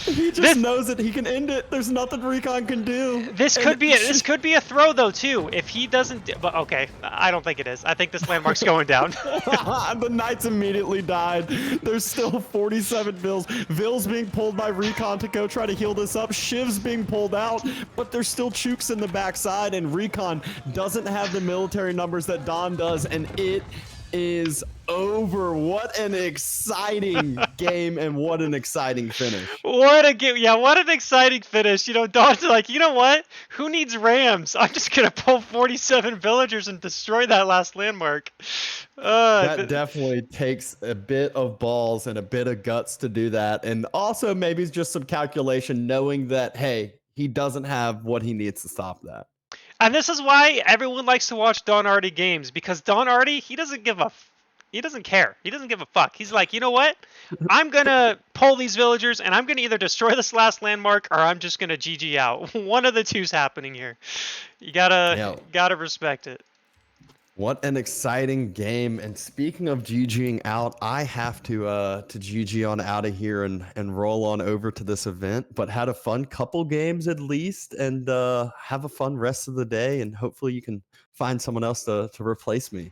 he just knows that he can end it. There's nothing Recon can do. This could be a throw though too. If he doesn't, but okay, I don't think it is. I think this landmark's going down. The Knights immediately died. There's still 47 Vils. Vils being pulled by Recon to go try to heal this up. Shiv's being pulled out, but there's still Chooks in the backside, and Recon doesn't have the military numbers that Don does, and it is over. What an exciting game and what an exciting finish. What a game. Yeah, what an exciting finish. You know, Don's like, you know what? Who needs Rams? I'm just going to pull 47 villagers and destroy that last landmark. That definitely takes a bit of balls and a bit of guts to do that. And also maybe it's just some calculation knowing that, hey, he doesn't have what he needs to stop that. And this is why everyone likes to watch Don Artie games, because Don Artie, he doesn't he doesn't care. He doesn't give a fuck. He's like, you know what? I'm gonna pull these villagers, and I'm gonna either destroy this last landmark, or I'm just gonna GG out. One of the two's happening here. You gotta respect it. What an exciting game. And speaking of GGing out, I have to GG on out of here and roll on over to this event, but had a fun couple games at least, and have a fun rest of the day, and hopefully you can find someone else to replace me.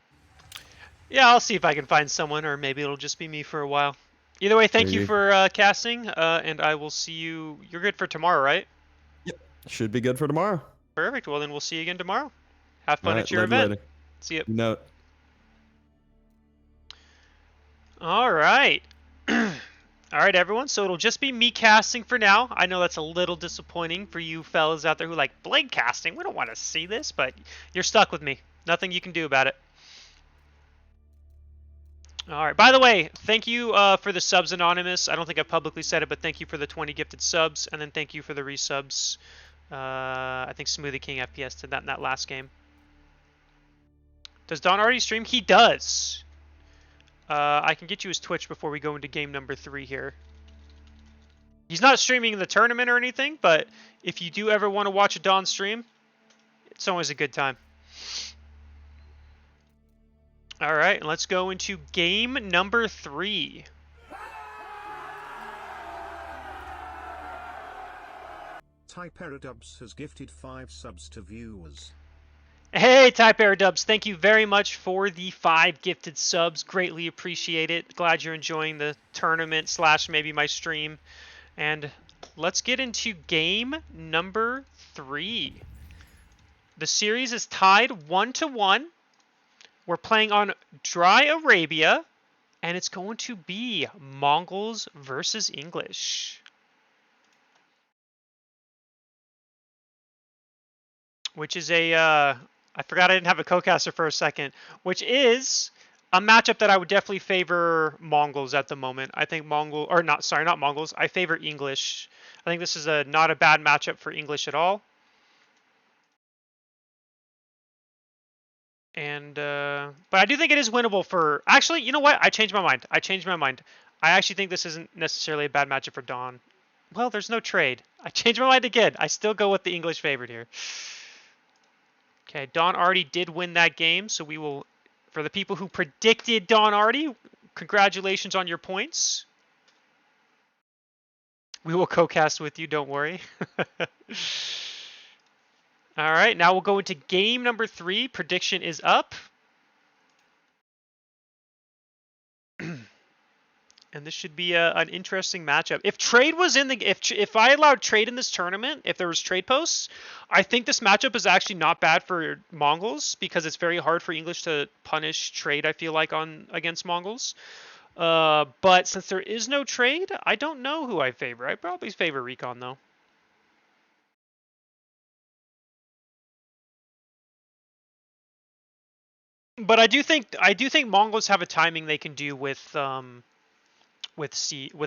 Yeah, I'll see if I can find someone, or maybe it'll just be me for a while. Either way, thank you for casting, and I will see you. You're good for tomorrow, right? Yep. Should be good for tomorrow. Perfect. Well, then we'll see you again tomorrow. Have fun All at your event. See you. No. All right. All right, everyone. So it'll just be me casting for now. I know that's a little disappointing for you fellas out there who like blade casting. We don't want to see this, but you're stuck with me. Nothing you can do about it. All right. By the way, thank you for the subs, Anonymous. I don't think I publicly said it, but thank you for the 20 gifted subs, and then thank you for the resubs. I think Smoothie King FPS did that in that last game. Does Don already stream? He does. I can get you his Twitch before we go into game number 3 here. He's not streaming the tournament or anything, but if you do ever want to watch a Don stream, it's always a good time. All right, let's go into game number 3. Typeradubs has gifted 5 subs to viewers. Hey, Typeradubs, thank you very much for the 5 gifted subs. Greatly appreciate it. Glad you're enjoying the tournament / maybe my stream. And let's get into game number 3. The series is tied 1-1. We're playing on Dry Arabia, and it's going to be Mongols versus English. Which is a... I forgot I didn't have a co-caster for a second, which is a matchup that I would definitely favor Mongols at the moment. I think not Mongols. I favor English. I think this is not a bad matchup for English at all. And but I do think it is winnable for. Actually, you know what? I changed my mind. I actually think this isn't necessarily a bad matchup for Don. Well, there's no trade. I changed my mind again. I still go with the English favorite here. Okay, Don Artie did win that game, so we will, for the people who predicted Don Artie, congratulations on your points. We will co-cast with you, don't worry. All right, now we'll go into game number 3. Prediction is up. And this should be an interesting matchup. If trade was in the if I allowed trade in this tournament, if there was trade posts, I think this matchup is actually not bad for Mongols because it's very hard for English to punish trade. I feel like against Mongols. But since there is no trade, I don't know who I favor. I probably favor Recon though. But I do think Mongols have a timing they can do with a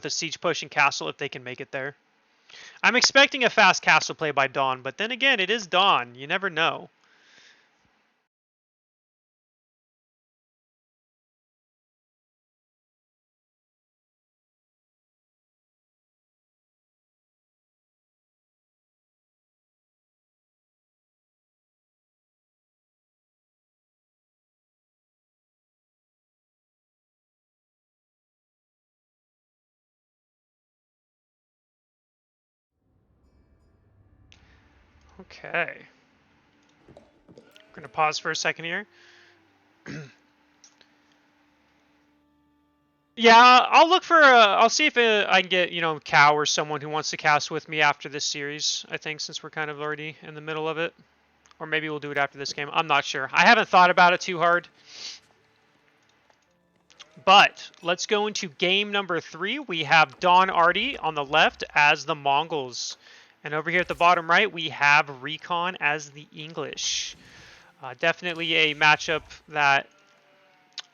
siege push and castle if they can make it there. I'm expecting a fast castle play by Dawn, but then again, it is Dawn. You never know. Okay. I'm going to pause for a second here. Yeah, I'll look for I'll see if I can get, Cow or someone who wants to cast with me after this series, I think, since we're kind of already in the middle of it. Or maybe we'll do it after this game. I'm not sure. I haven't thought about it too hard. But let's go into game number 3. We have Don Artie on the left as the Mongols. And over here at the bottom right, we have Recon as the English. Definitely a matchup that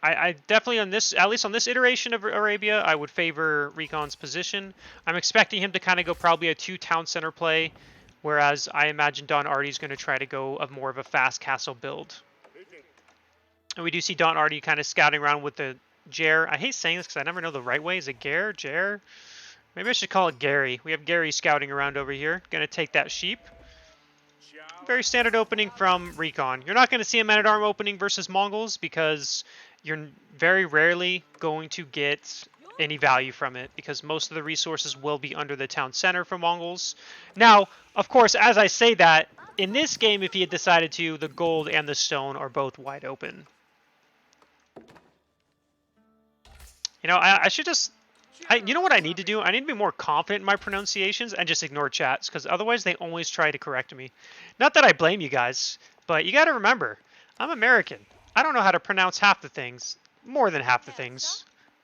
I definitely on this, at least on this iteration of Arabia, I would favor Recon's position. I'm expecting him to kind of go probably a 2 town center play, whereas I imagine Don Artie's going to try to go of more of a fast castle build. And we do see Don Artie kind of scouting around with the Jer. I hate saying this because I never know the right way. Is it Ger? Jer? Maybe I should call it Gary. We have Gary scouting around over here. Going to take that sheep. Very standard opening from Recon. You're not going to see a man-at-arm opening versus Mongols because you're very rarely going to get any value from it because most of the resources will be under the town center for Mongols. Now, of course, as I say that, in this game, if he had decided to, the gold and the stone are both wide open. You know, I should just... you know what I need to do? I need to be more confident in my pronunciations and just ignore chats, because otherwise they always try to correct me. Not that I blame you guys, but you got to remember, I'm American. I don't know how to pronounce half the things, more than half the things,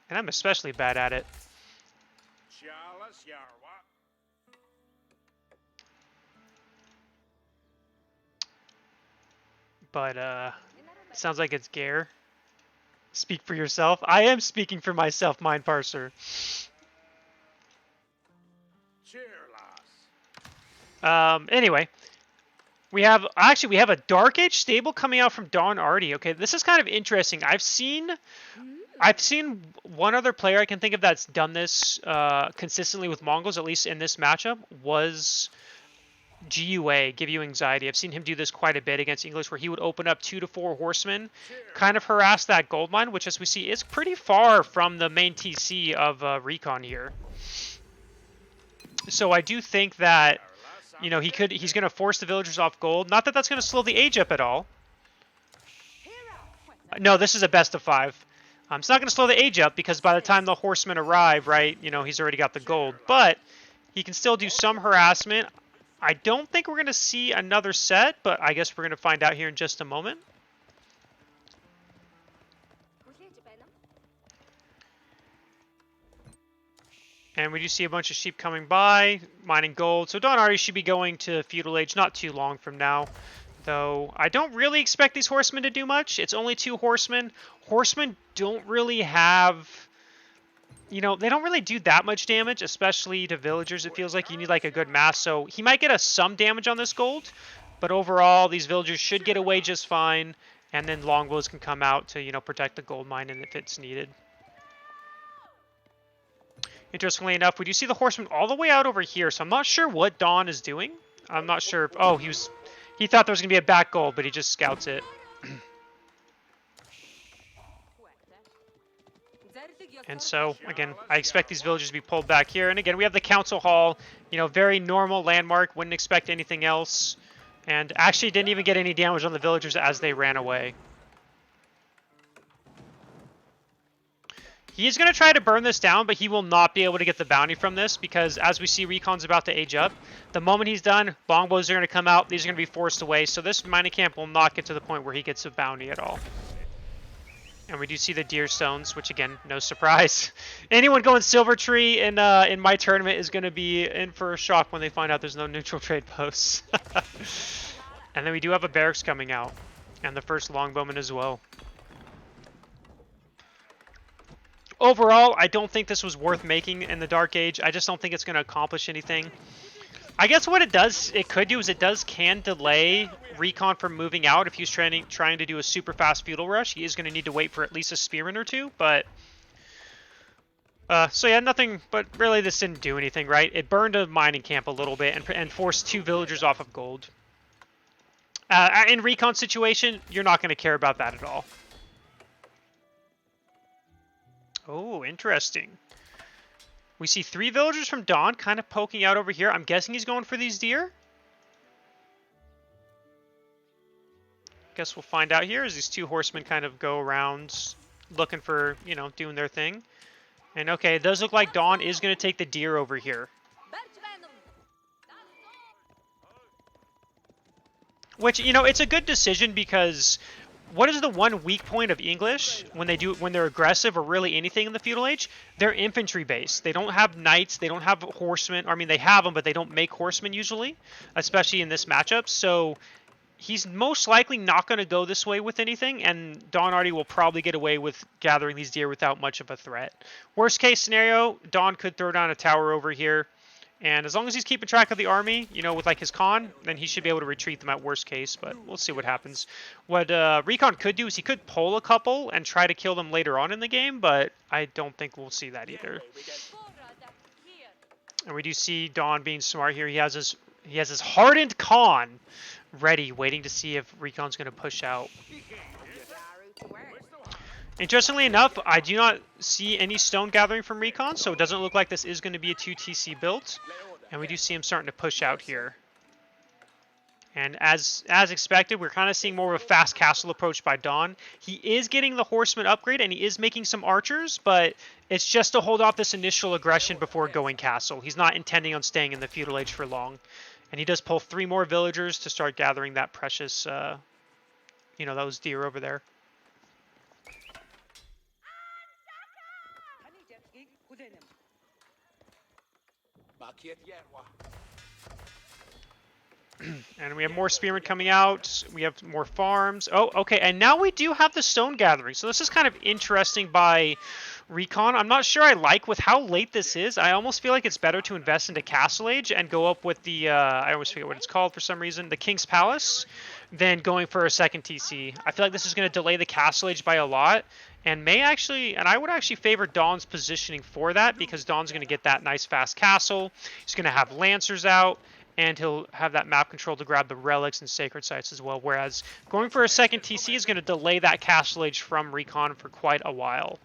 and I'm especially bad at it. But, sounds like it's Gare. Speak for yourself. I am speaking for myself, Mind Parser. Anyway, we have a Dark Age stable coming out from Don Artie. Okay, this is kind of interesting. I've seen one other player I can think of that's done this consistently with Mongols, at least in this matchup, was GUA, Give You Anxiety. I've seen him do this quite a bit against English, where he would open up 2 to 4 horsemen, kind of harass that gold mine, which, as we see, is pretty far from the main TC of Recon here. So I do think that, you know, he's going to force the villagers off gold. Not that that's going to slow the age up at all. No, this is a best of 5. It's not going to slow the age up because by the time the horsemen arrive, right, you know, he's already got the gold. But he can still do some harassment. I don't think we're going to see another set, but I guess we're going to find out here in just a moment. And we do see a bunch of sheep coming by, mining gold. So Don Artie should be going to Feudal Age not too long from now. Though I don't really expect these horsemen to do much. It's only 2 horsemen. Horsemen don't really have... You know, they don't really do that much damage, especially to villagers. It feels like you need like a good mass. So he might get us some damage on this gold. But overall, these villagers should get away just fine. And then longbows can come out to, you know, protect the gold mine and if it's needed. Interestingly enough, we do see the horseman all the way out over here. So I'm not sure what Don is doing. I'm not sure. If, oh, he thought there was going to be a back gold, but he just scouts it. And so, again, I expect these villagers to be pulled back here. And again, we have the council hall, you know, very normal landmark. Wouldn't expect anything else. And actually didn't even get any damage on the villagers as they ran away. He is going to try to burn this down, but he will not be able to get the bounty from this because as we see, Recon's about to age up. The moment he's done, longbows are going to come out. These are going to be forced away. So this mining camp will not get to the point where he gets a bounty at all. And we do see the deer stones, which again, no surprise. Anyone going silver tree in my tournament is going to be in for a shock when they find out there's no neutral trade posts. And then we do have a barracks coming out, and the first longbowman as well. Overall, I don't think this was worth making in the Dark Age. I just don't think it's going to accomplish anything. I guess what it could do is it can delay Recon from moving out if he's trying to do a super fast feudal rush. He is going to need to wait for at least a spearman or 2, but... so yeah, nothing, but really this didn't do anything, right? It burned a mining camp a little bit and forced 2 villagers off of gold. In Recon situation, you're not going to care about that at all. Oh, interesting. We see 3 villagers from Dawn kind of poking out over here. I'm guessing he's going for these deer. Guess we'll find out here as these 2 horsemen kind of go around looking for, you know, doing their thing. And okay, it does look like Dawn is going to take the deer over here. Which, you know, it's a good decision because what is the one weak point of English when they're aggressive or really anything in the feudal age? They're infantry based. They don't have knights. They don't have horsemen. I mean, they have them, but they don't make horsemen usually, especially in this matchup. So he's most likely not going to go this way with anything, and Don Artie will probably get away with gathering these deer without much of a threat. Worst case scenario, Don could throw down a tower over here, and as long as he's keeping track of the army, you know, with like his con, then he should be able to retreat them at worst case, but we'll see what happens. What Recon could do is he could pull a couple and try to kill them later on in the game, but I don't think we'll see that either. And we do see Don being smart here. He has his hardened con ready, waiting to see if Recon's going to push out. Interestingly enough, I do not see any stone gathering from Recon, so it doesn't look like this is going to be a 2TC build. And we do see him starting to push out here. And as expected, we're kind of seeing more of a fast castle approach by Don. He is getting the horseman upgrade, and he is making some archers, but it's just to hold off this initial aggression before going castle. He's not intending on staying in the feudal age for long. And he does pull 3 more villagers to start gathering that precious, you know, those deer over there. And we have more spearmen coming out. We have more farms. Oh, okay. And now we do have the stone gathering. So this is kind of interesting by Recon. I'm not sure I like with how late this is. I almost feel like it's better to invest into Castle Age and go up with the, I always forget what it's called for some reason, the King's Palace, than going for a second TC. I feel like this is going to delay the Castle Age by a lot. And I would actually favor Don's positioning for that, because Don's going to get that nice fast castle. He's going to have Lancers out, and he'll have that map control to grab the relics and sacred sites as well. Whereas going for a second TC is going to delay that Castle Age from Recon for quite a while.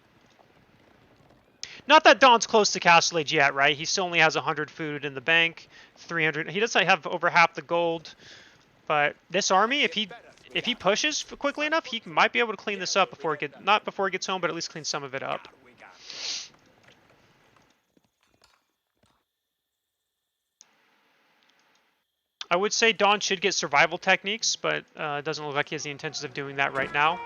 Not that Don's close to Castle Age yet, right? He still only has 100 food in the bank, 300. He does have over half the gold. But this army, if he pushes quickly enough, he might be able to clean this up before not before it gets home, but at least clean some of it up. I would say Don should get survival techniques, but it doesn't look like he has the intentions of doing that right now.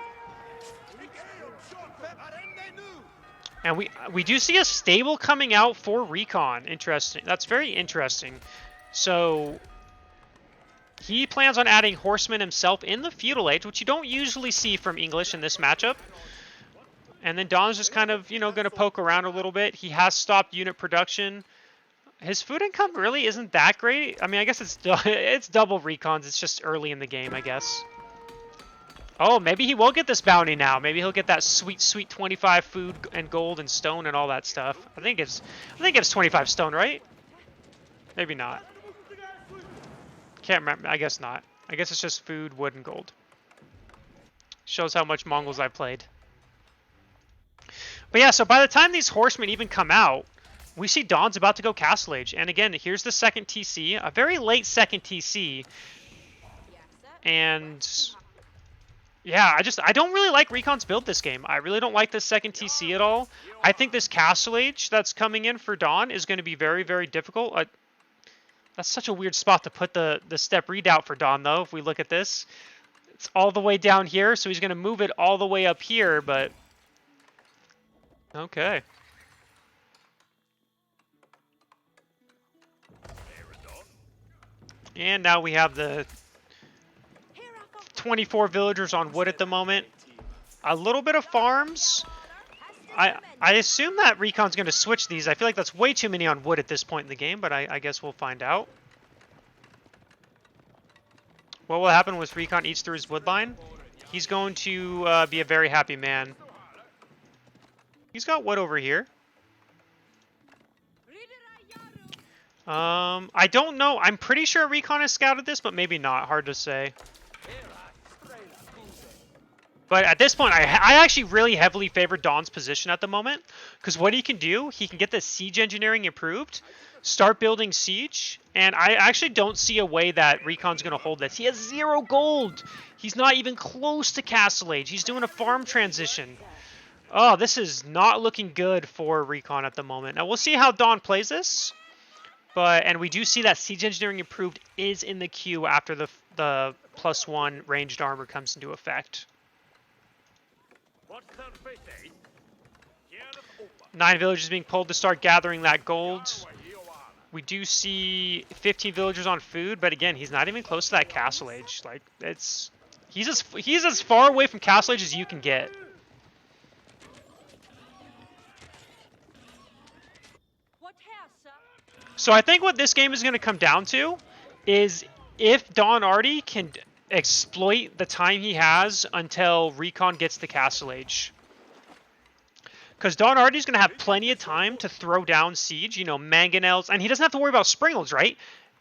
And we do see a stable coming out for Recon. Interesting. That's very interesting. So he plans on adding horsemen himself in the feudal age, which you don't usually see from English in this matchup. And then Don's just kind of, you know, going to poke around a little bit. He has stopped unit production. His food income really isn't that great. I mean, I guess it's double Recons. It's just early in the game, I guess. Oh, maybe he will get this bounty now. Maybe he'll get that sweet, sweet 25 food and gold and stone and all that stuff. I think it's 25 stone, right? Maybe not. Can't remember. I guess not. I guess it's just food, wood, and gold. Shows how much Mongols I played. But yeah, so by the time these horsemen even come out, we see Don's about to go Castle Age. And again, here's the second TC. A very late second TC. And yeah, I don't really like Recon's build this game. I really don't like this second TC at all. I think this Castle Age that's coming in for Don is going to be very, very difficult. That's such a weird spot to put the step redoubt for Don, though, if we look at this. It's all the way down here, so he's going to move it all the way up here, but okay. And now we have the 24 villagers on wood at the moment. A little bit of farms. I assume that Recon's going to switch these. I feel like that's way too many on wood at this point in the game, but I guess we'll find out. What will happen when Recon eats through his wood line? He's going to be a very happy man. He's got wood over here. I don't know. I'm pretty sure Recon has scouted this, but maybe not. Hard to say. But at this point, I actually really heavily favor Don's position at the moment. Because what he can do, he can get the siege engineering improved, start building siege, and I actually don't see a way that Recon's going to hold this. He has 0 gold. He's not even close to Castle Age. He's doing a farm transition. Oh, this is not looking good for Recon at the moment. Now, we'll see how Don plays this. And we do see that siege engineering improved is in the queue after the +1 ranged armor comes into effect. Nine villagers being pulled to start gathering that gold. We do see 15 villagers on food, but again, he's not even close to that castle age. Like he's as far away from castle age as you can get. So I think what this game is going to come down to is if Don Artie can exploit the time he has until Recon gets the castle age. Because Don Artie's going to have plenty of time to throw down siege, you know, mangonels, and he doesn't have to worry about springles, right?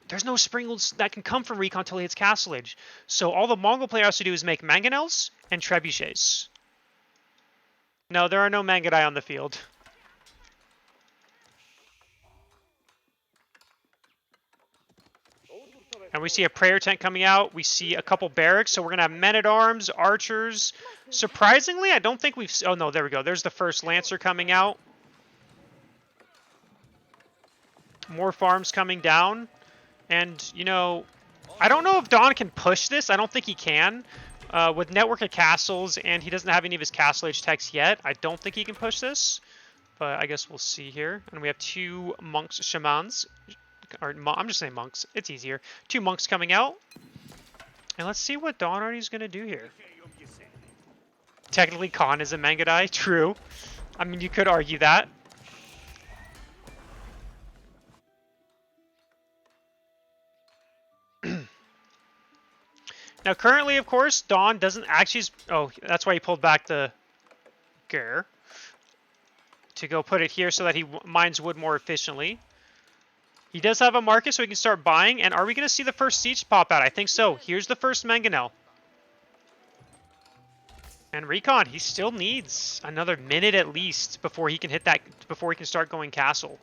There's no springles that can come from Recon until he hits castle age. So all the Mongol player has to do is make mangonels and trebuchets. No, there are no mangonai on the field. And we see a prayer tent coming out. We see a couple barracks. So we're going to have men-at-arms, archers. Surprisingly, I don't think we've... Oh, no, there we go. There's the first lancer coming out. More farms coming down. And, you know, I don't know if Don can push this. I don't think he can. With network of castles, and he doesn't have any of his castle age techs yet, I don't think he can push this. But I guess we'll see here. And we have two monks, shamans. Or I'm just saying monks. It's easier. Two monks coming out. And let's see what Don Artie's going to do here. Technically, Khan is a Mangadai. True. I mean, you could argue that. Now, currently, of course, Don doesn't actually... Oh, that's why he pulled back the Ger. To go put it here so that he mines wood more efficiently. He does have a market, so he can start buying. And are we going to see the first siege pop out? I think so. Here's the first mangonel. And Recon, he still needs another minute at least before he can hit that, before he can start going castle.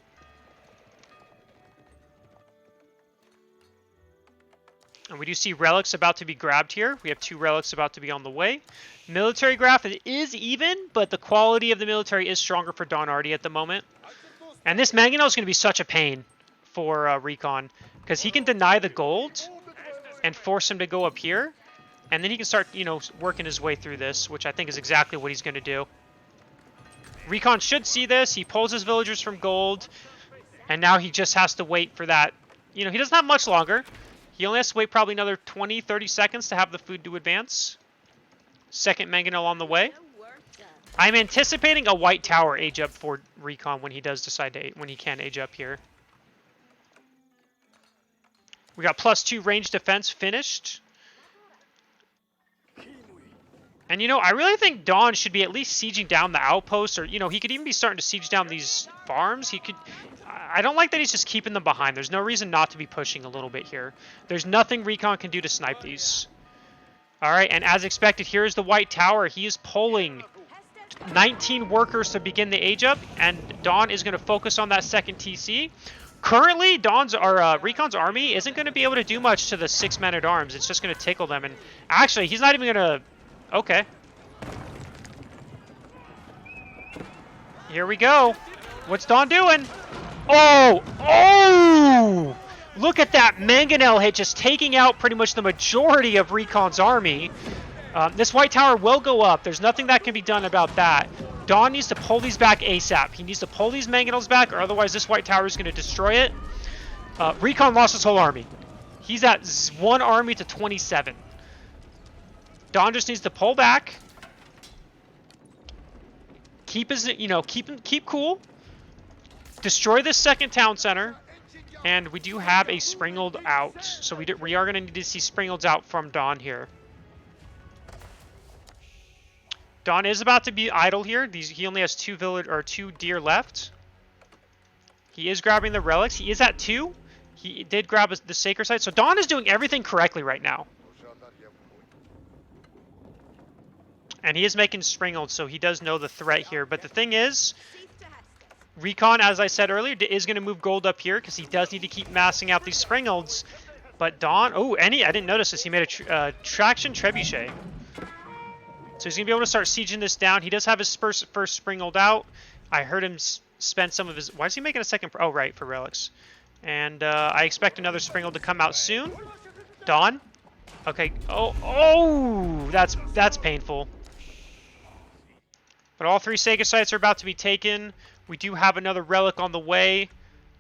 And we do see relics about to be grabbed here. We have two relics about to be on the way. Military graph is even, but the quality of the military is stronger for Don Artie at the moment. And this mangonel is going to be such a pain for Recon, because he can deny the gold and force him to go up here, and then he can start, you know, working his way through this, which I think is exactly what he's going to do. Recon should see this. He pulls his villagers from gold, and now he just has to wait for that. You know, he doesn't have much longer. He only has to wait probably another 20, 30 seconds to have the food to advance. Second mangonel on the way. I'm anticipating a white tower age up for Recon when he does decide to, when he can age up here. We got +2 range defense finished. And, you know, I really think Don should be at least sieging down the outposts, or, you know, he could even be starting to siege down these farms. He could... I don't like that he's just keeping them behind. There's no reason not to be pushing a little bit here. There's nothing Recon can do to snipe these. All right, and as expected, here's the white tower. He is pulling 19 workers to begin the age up, and Don is going to focus on that second TC. Currently, Recon's army isn't going to be able to do much to the 6 men-at-arms. It's just going to tickle them. And actually, he's not even going to... Okay. Here we go. What's Don doing? Oh! Oh! Look at that mangonel hit, just taking out pretty much the majority of Recon's army. This white tower will go up. There's nothing that can be done about that. Don needs to pull these back ASAP. He needs to pull these mangonels back, or otherwise this white tower is going to destroy it. Recon lost his whole army. He's at 1 army to 27. Don just needs to pull back. Keep his, you know, keep cool. Destroy this second town center. And we do have a Springled out. So we are going to need to see Springleds out from Don here. Don is about to be idle here. He only has 2 deer left. He is grabbing the relics. He is at 2. He did grab the sacred site. So Don is doing everything correctly right now. And he is making Springled, so he does know the threat here. But the thing is, Recon, as I said earlier, is going to move gold up here because he does need to keep massing out these Springleds. But Don... Oh, I didn't notice this. He made a traction trebuchet. So he's going to be able to start sieging this down. He does have his first Springled out. I heard him spend some of his... Why is he making a second... Oh, right, for relics. And I expect another Springled to come out soon. Don? Okay. Oh, that's painful. But all 3 Sacred Sites are about to be taken. We do have another relic on the way.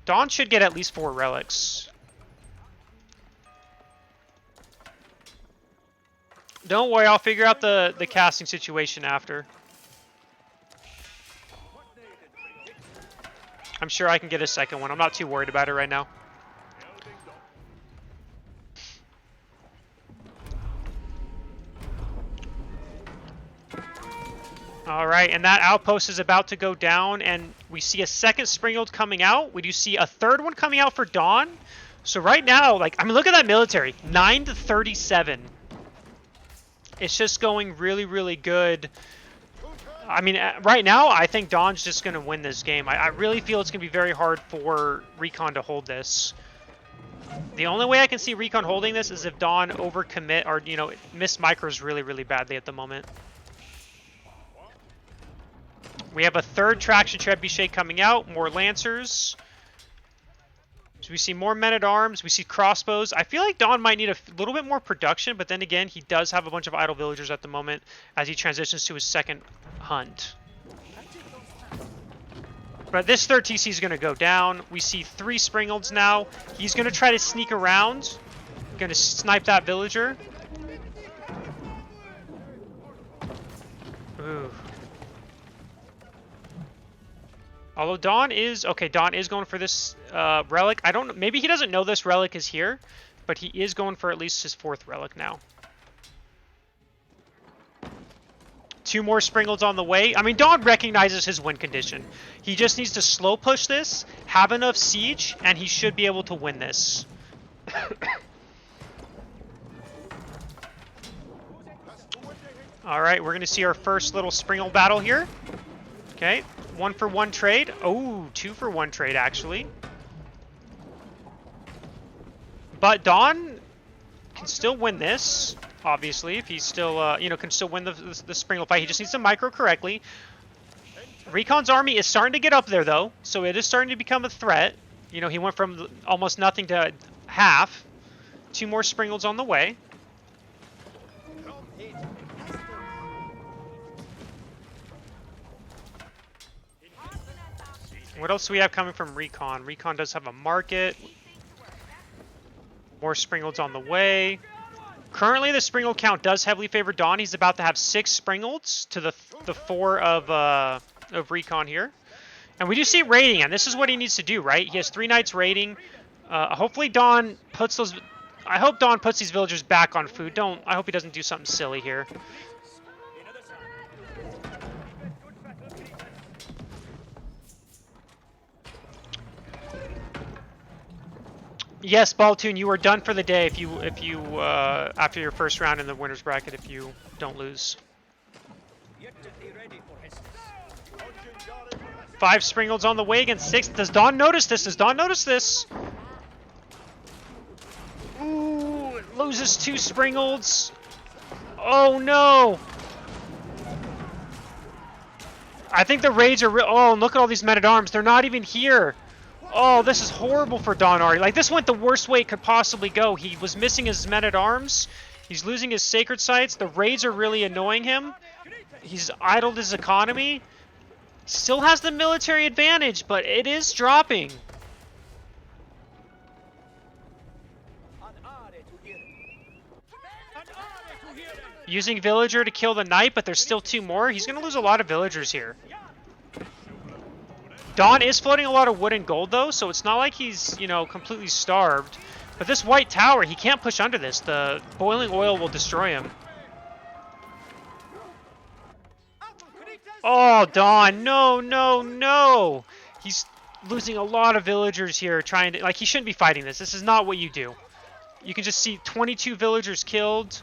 Dawn should get at least 4 relics. Don't worry, I'll figure out the casting situation after. I'm sure I can get a second one. I'm not too worried about it right now. All right, and that outpost is about to go down, and we see a second Springald coming out. We do see a third one coming out for Dawn. So right now, like, I mean, look at that military. 9 to 37. It's just going really, really good. I mean, right now, I think Dawn's just going to win this game. I really feel it's going to be very hard for Recon to hold this. The only way I can see Recon holding this is if Dawn overcommit or, you know, miss micros really, really badly at the moment. We have a third traction trebuchet coming out, more lancers. So we see more men-at-arms, we see crossbows. I feel like Dawn might need a little bit more production, but then again, he does have a bunch of idle villagers at the moment as he transitions to his second hunt. But this third TC is going to go down. We see 3 Springalds now. He's going to try to sneak around. Going to snipe that villager. Ooh. Although Dawn is... Okay, Dawn is going for this relic. I don't... Maybe he doesn't know this relic is here, but he is going for at least his 4th relic now. 2 more Springalds on the way. I mean, Dawn recognizes his win condition. He just needs to slow push this, have enough siege, and he should be able to win this. Alright, we're going to see our first little Springald battle here. Okay, 1-for-1 trade. Oh, 2-for-1 trade, actually. But Dawn can still win this, obviously, if he's still, you know, can still win the Springald fight. He just needs to micro correctly. Recon's army is starting to get up there, though, so it is starting to become a threat. You know, he went from almost nothing to half. 2 more Springalds on the way. What else do we have coming from Recon? Recon does have a market. More Springalds on the way. Currently, the Springald count does heavily favor Dawn. He's about to have 6 Springalds to the 4 of Recon here. And we do see raiding, and this is what he needs to do, right? He has 3 knights raiding. Hopefully Dawn puts those... I hope Dawn puts these villagers back on food. I hope he doesn't do something silly here. Yes, Baltoon, you are done for the day if you after your first round in the winner's bracket if you don't lose. 5 Springalds on the way against 6. Does Dawn notice this? Does Dawn notice this? Ooh, it loses 2 Springalds. Oh no! I think the raids are real. Oh, look at all these men-at-arms. They're not even here. Oh, this is horrible for Dawn Artie. Like, this went the worst way it could possibly go. He was missing his men-at-arms. He's losing his sacred sites. The raids are really annoying him. He's idled his economy. Still has the military advantage, but it is dropping. Using villager to kill the knight, but there's still 2 more. He's going to lose a lot of villagers here. Dawn is floating a lot of wood and gold, though, so it's not like he's, you know, completely starved. But this white tower, he can't push under this. The boiling oil will destroy him. Oh, Dawn, no, no, no! He's losing a lot of villagers here, trying to... Like, he shouldn't be fighting this. This is not what you do. You can just see 22 villagers killed.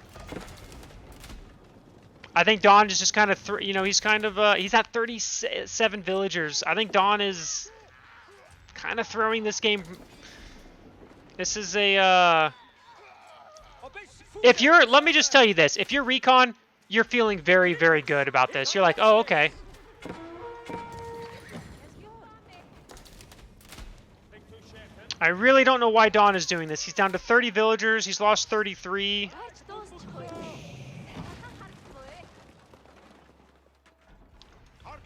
I think Dawn is just kind of, you know, he's kind of, he's at 37 villagers. I think Dawn is kind of throwing this game. This is a, if you're, let me just tell you this. If you're Recon, you're feeling very, very good about this. You're like, oh, okay. I really don't know why Dawn is doing this. He's down to 30 villagers. He's lost 33.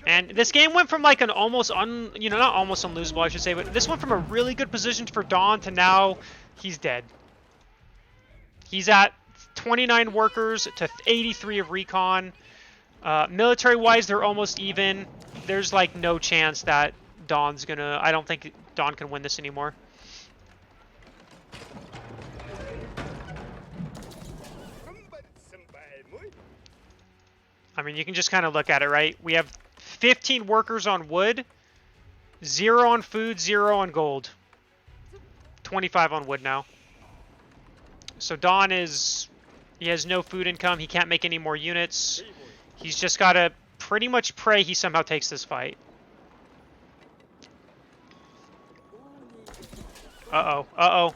And this game went from like an almost not almost unlosable, I should say, but this went from a really good position for Dawn to now he's dead. He's at 29 workers to 83 of Recon. Military-wise, they're almost even. There's like no chance that Dawn's gonna. I don't think Dawn can win this anymore. I mean, you can just kind of look at it, right? We have 15 workers on wood, 0 on food, 0 on gold. 25 on wood now. So Dawn is... He has no food income. He can't make any more units. He's just got to pretty much pray he somehow takes this fight. Uh-oh. Uh-oh.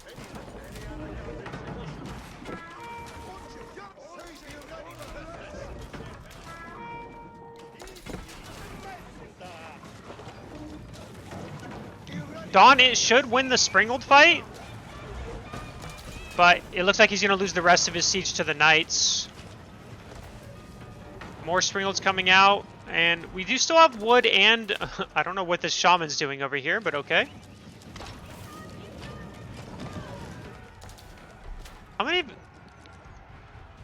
Dawn should win the Springald fight, but it looks like he's going to lose the rest of his siege to the Knights. More Springalds coming out, and we do still have wood and... I don't know what this Shaman's doing over here, but okay. How many...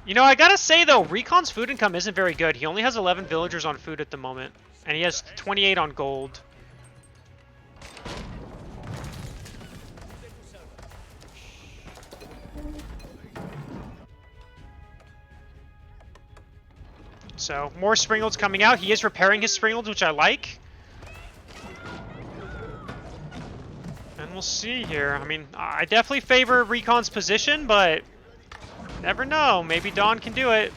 You know, I gotta say, though, Recon's food income isn't very good. He only has 11 villagers on food at the moment, and he has 28 on gold. So, more Springalds coming out. He is repairing his Springalds, which I like. And we'll see here. I mean, I definitely favor Recon's position, but never know. Maybe Dawn can do it.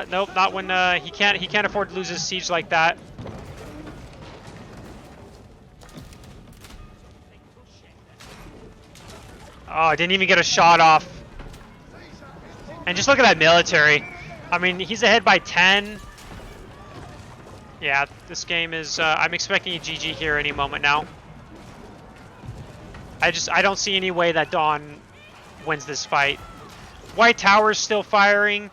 Nope, not when he can't afford to lose his siege like that. Oh, I didn't even get a shot off. And just look at that military. I mean, he's ahead by 10. Yeah, this game is... I'm expecting a GG here any moment now. I don't see any way that Dawn wins this fight. White Tower's still firing.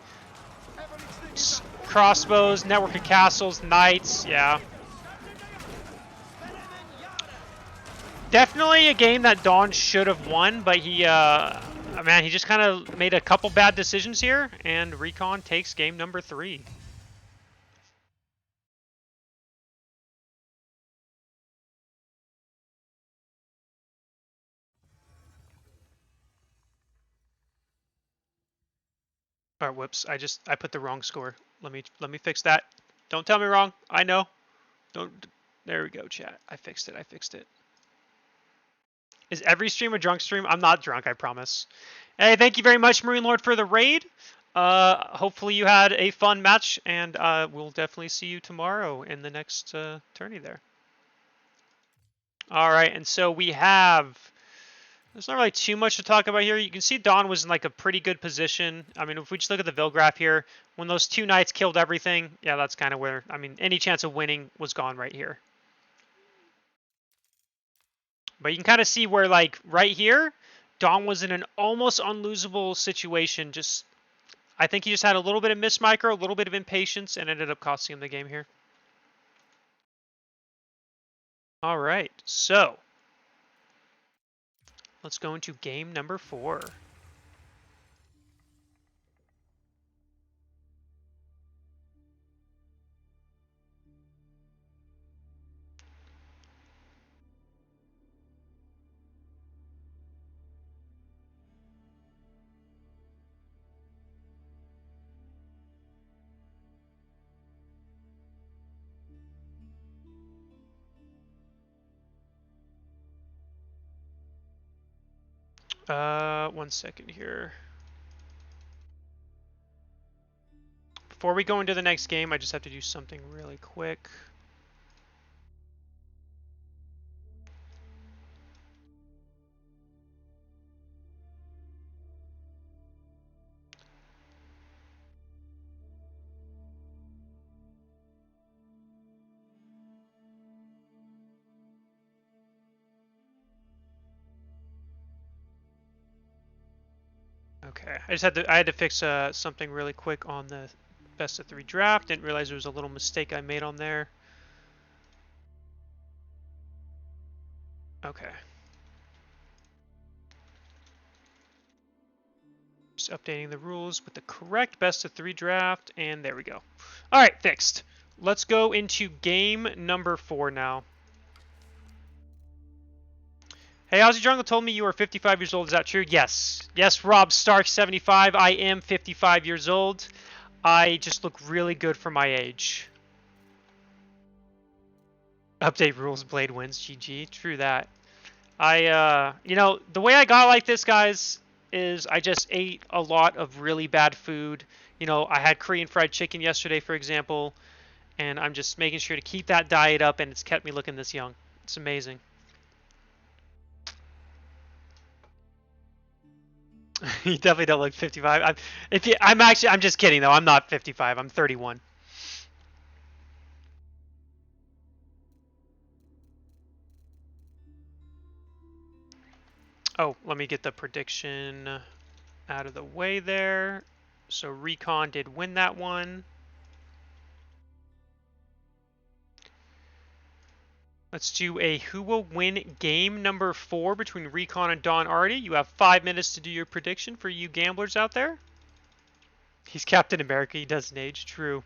Crossbows, network of castles, knights, yeah. Definitely a game that Dawn should have won, but he, man, he just kind of made a couple bad decisions here, and Recon takes game number 3. All right, whoops! I put the wrong score. Let me fix that. Don't tell me wrong. I know. Don't. There we go, chat. I fixed it. I fixed it. Is every stream a drunk stream? I'm not drunk, I promise. Hey, thank you very much, Marine Lord, for the raid. Hopefully you had a fun match, and we'll definitely see you tomorrow in the next tourney there. All right, and so we have... There's not really too much to talk about here. You can see Dawn was in like a pretty good position. I mean, if we just look at the Vil graph here, when those 2 knights killed everything, yeah, that's kind of where... I mean, any chance of winning was gone right here. But you can kind of see where, like, right here, Dawn was in an almost unlosable situation. Just, I think he just had a little bit of miss micro, a little bit of impatience, and ended up costing him the game here. All right, so let's go into game number 4. One second here. Before we go into the next game, I just have to do something really quick. Okay, I had to fix something really quick on the best of 3 draft. Didn't realize there was a little mistake I made on there. Okay. Just updating the rules with the correct best of 3 draft, and there we go. All right, fixed. Let's go into game number 4 now. Hey, Ozzy Jungle told me you are 55 years old. Is that true? Yes. Yes, Rob Stark, 75. I am 55 years old. I just look really good for my age. Update rules, Blade wins, GG. True that. You know, the way I got like this, guys, is I just ate a lot of really bad food. You know, I had Korean fried chicken yesterday, for example, and I'm just making sure to keep that diet up, and it's kept me looking this young. It's amazing. You definitely don't look 55. I'm just kidding though. I'm not 55. I'm 31. Oh, let me get the prediction out of the way there. So Recon did win that one. Let's do a who will win game number 4 between Recon and Don Artie. You have 5 minutes to do your prediction for you gamblers out there. He's Captain America. He doesn't age. True.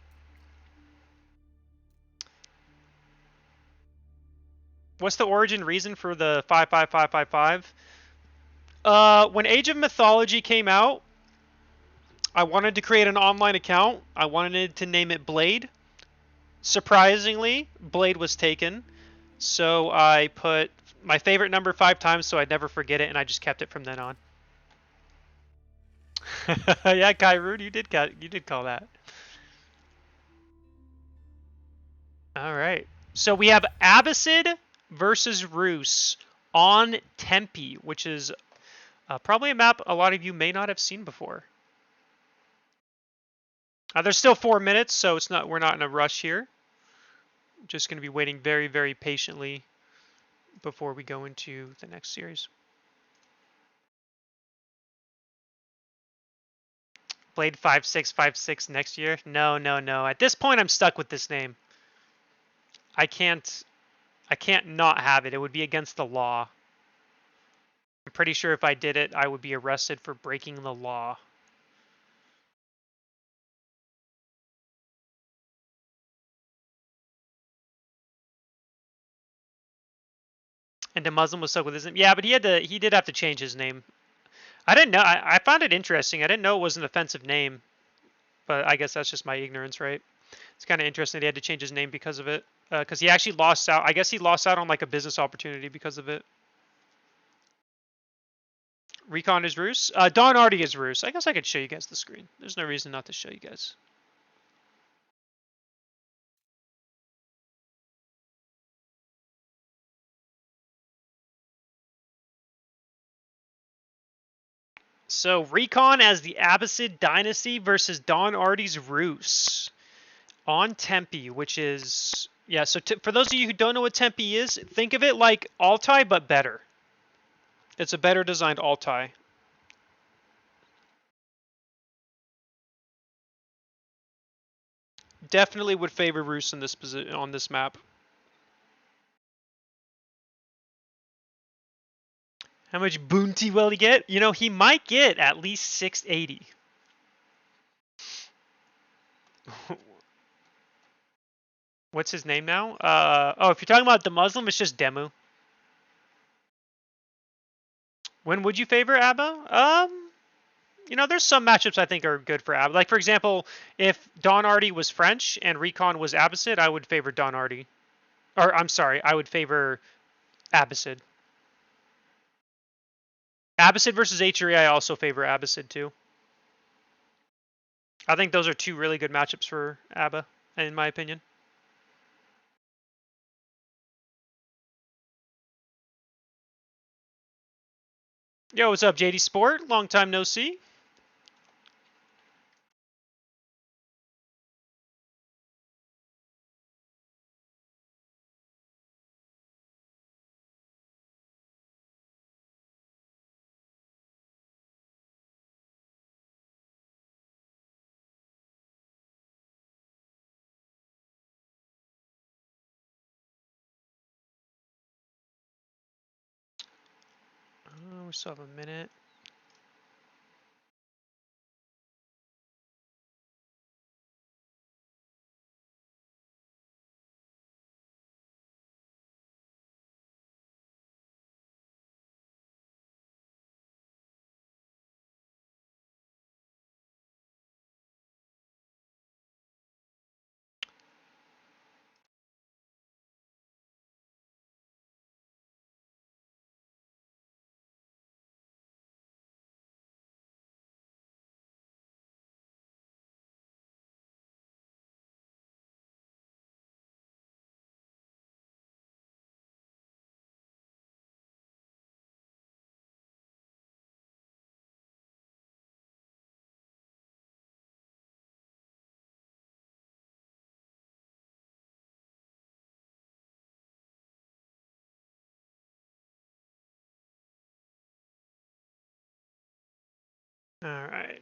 What's the origin reason for the 55555? When Age of Mythology came out, I wanted to create an online account. I wanted to name it Blade. Surprisingly, Blade was taken. So I put my favorite number 5 times so I'd never forget it, and I just kept it from then on. Yeah, Kyrud, you did call that. All right. So we have Abbasid versus Roos on Tempe, which is probably a map a lot of you may not have seen before. There's still 4 minutes, so we're not in a rush here. Just going to be waiting very, very patiently before we go into the next series. Blade 5656 next year? No, no, no. At this point, I'm stuck with this name. I can't not have it. It would be against the law. I'm pretty sure if I did it, I would be arrested for breaking the law. And the Muslim was stuck with his name. Yeah, but he did have to change his name. I didn't know. I found it interesting. I didn't know it was an offensive name, but I guess that's just my ignorance, right? It's kind of interesting that he had to change his name because of it. Because he actually lost out. I guess he lost out on like a business opportunity because of it. Recon is Roos. Don Artie is Roos. I guess I could show you guys the screen. There's no reason not to show you guys. So Recon as the Abbasid Dynasty versus Don Artie's Roos on Tempe, which is yeah. So for those of you who don't know what Tempe is, think of it like Altai but better. It's a better designed Altai. Definitely would favor Roos in this position on this map. How much bounty will he get? You know, he might get at least 680. What's his name now? Oh, if you're talking about the Muslim, it's just Demu. When would you favor Abba? You know, there's some matchups I think are good for Abba. Like, for example, if Don Artie was French and Recon was Abbasid, I would favor Don Artie. Or, I'm sorry, I would favor Abbasid. Abbasid versus HRE, I also favor Abbasid too. I think those are 2 really good matchups for Abba, in my opinion. Yo, what's up, JD Sport? Long time no see. We still have a minute. All right.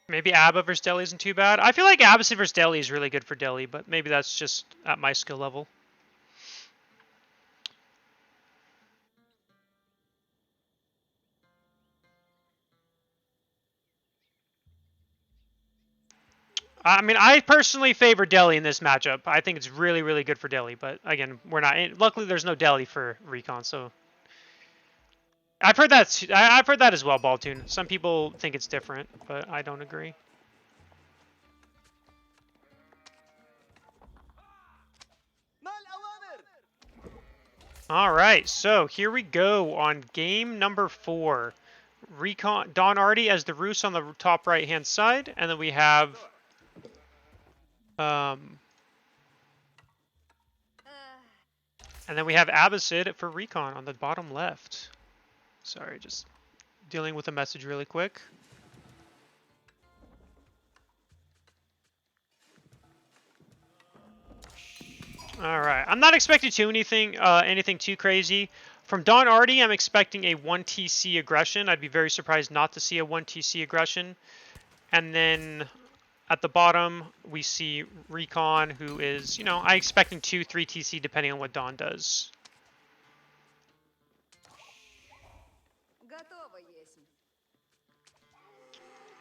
Maybe Abba versus Deli isn't too bad. I feel like Abbasid versus Deli is really good for Deli, but maybe that's just at my skill level. I mean, I personally favor Deli in this matchup. I think it's really, really good for Deli, but again, we're not. Luckily, there's no Deli for Recon, so I've heard that. I've heard that as well, Balltoon. Some people think it's different, but I don't agree. All right, so here we go on game number 4. Recon Don Artie as the Roos on the top right-hand side, and then we have Abbasid for Recon on the bottom left. Sorry, just dealing with a message really quick. All right, I'm not expecting anything too crazy. From Don Artie, I'm expecting a 1 TC aggression. I'd be very surprised not to see a 1 TC aggression. And then at the bottom, we see Recon, who is, I'm expecting 2, 3 TC depending on what Don does.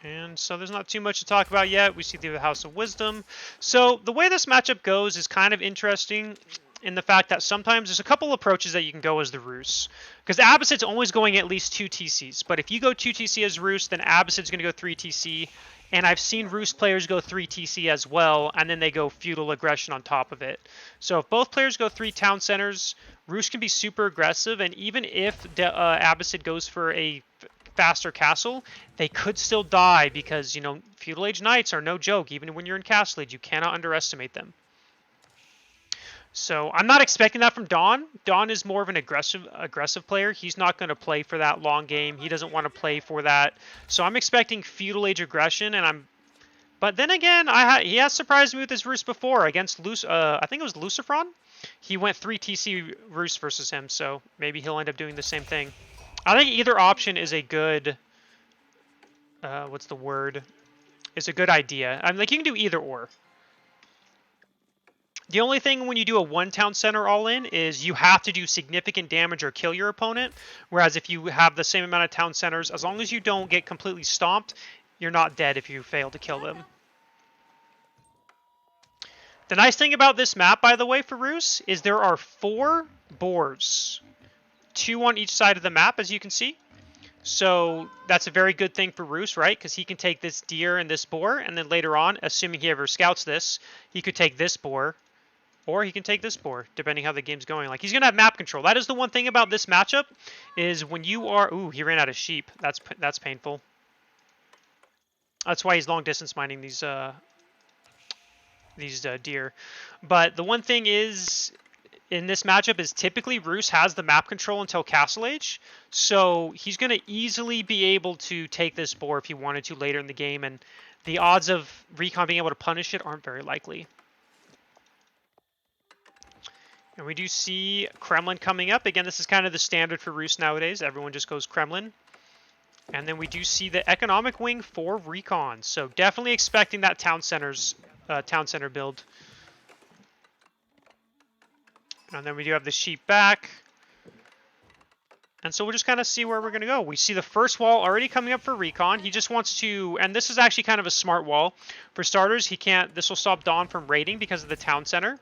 And so there's not too much to talk about yet. We see the House of Wisdom. So the way this matchup goes is kind of interesting in the fact that sometimes there's a couple approaches that you can go as the Roos. Because Abbasid's always going at least 2 TCs. But if you go 2 TC as Roos, then Abbasid's going to go 3 TC. And I've seen Roos players go 3 TC as well, and then they go Feudal Aggression on top of it. So if both players go 3 Town Centers, Roos can be super aggressive, and even if Abbasid goes for a faster castle, they could still die because, Feudal Age Knights are no joke. Even when you're in Castle Age, you cannot underestimate them. So I'm not expecting that from Don. Don is more of an aggressive player. He's not going to play for that long game. He doesn't want to play for that. So I'm expecting Feudal Age aggression, but then again, he has surprised me with his Roos before against I think it was Lucifron. He went 3 TC Roos versus him, so maybe he'll end up doing the same thing. I think either option is a good, what's the word? Is a good idea. I mean, like, you can do either or. The only thing when you do a 1 town center all-in is you have to do significant damage or kill your opponent, whereas if you have the same amount of town centers, as long as you don't get completely stomped, you're not dead if you fail to kill them. The nice thing about this map, by the way, for Roos, is there are 4 boars. 2 on each side of the map, as you can see. So that's a very good thing for Roos, right? Because he can take this deer and this boar, and then later on, assuming he ever scouts this, he could take this boar, or he can take this boar, depending how the game's going. Like, he's going to have map control. That is the one thing about this matchup, is when you are... Ooh, he ran out of sheep. That's painful. That's why he's long distance mining these deer. But the one thing is, in this matchup, is typically Roos has the map control until Castle Age, so he's going to easily be able to take this boar if he wanted to later in the game, and the odds of Recon being able to punish it aren't very likely. And we do see Kremlin coming up. Again, this is kind of the standard for Roos nowadays. Everyone just goes Kremlin. And then we do see the economic wing for Recon. So definitely expecting that town center build. And then we do have the sheep back. And so we'll just kind of see where we're going to go. We see the first wall already coming up for Recon. He just wants to, and this is actually kind of a smart wall. For starters, this will stop Dawn from raiding because of the town center.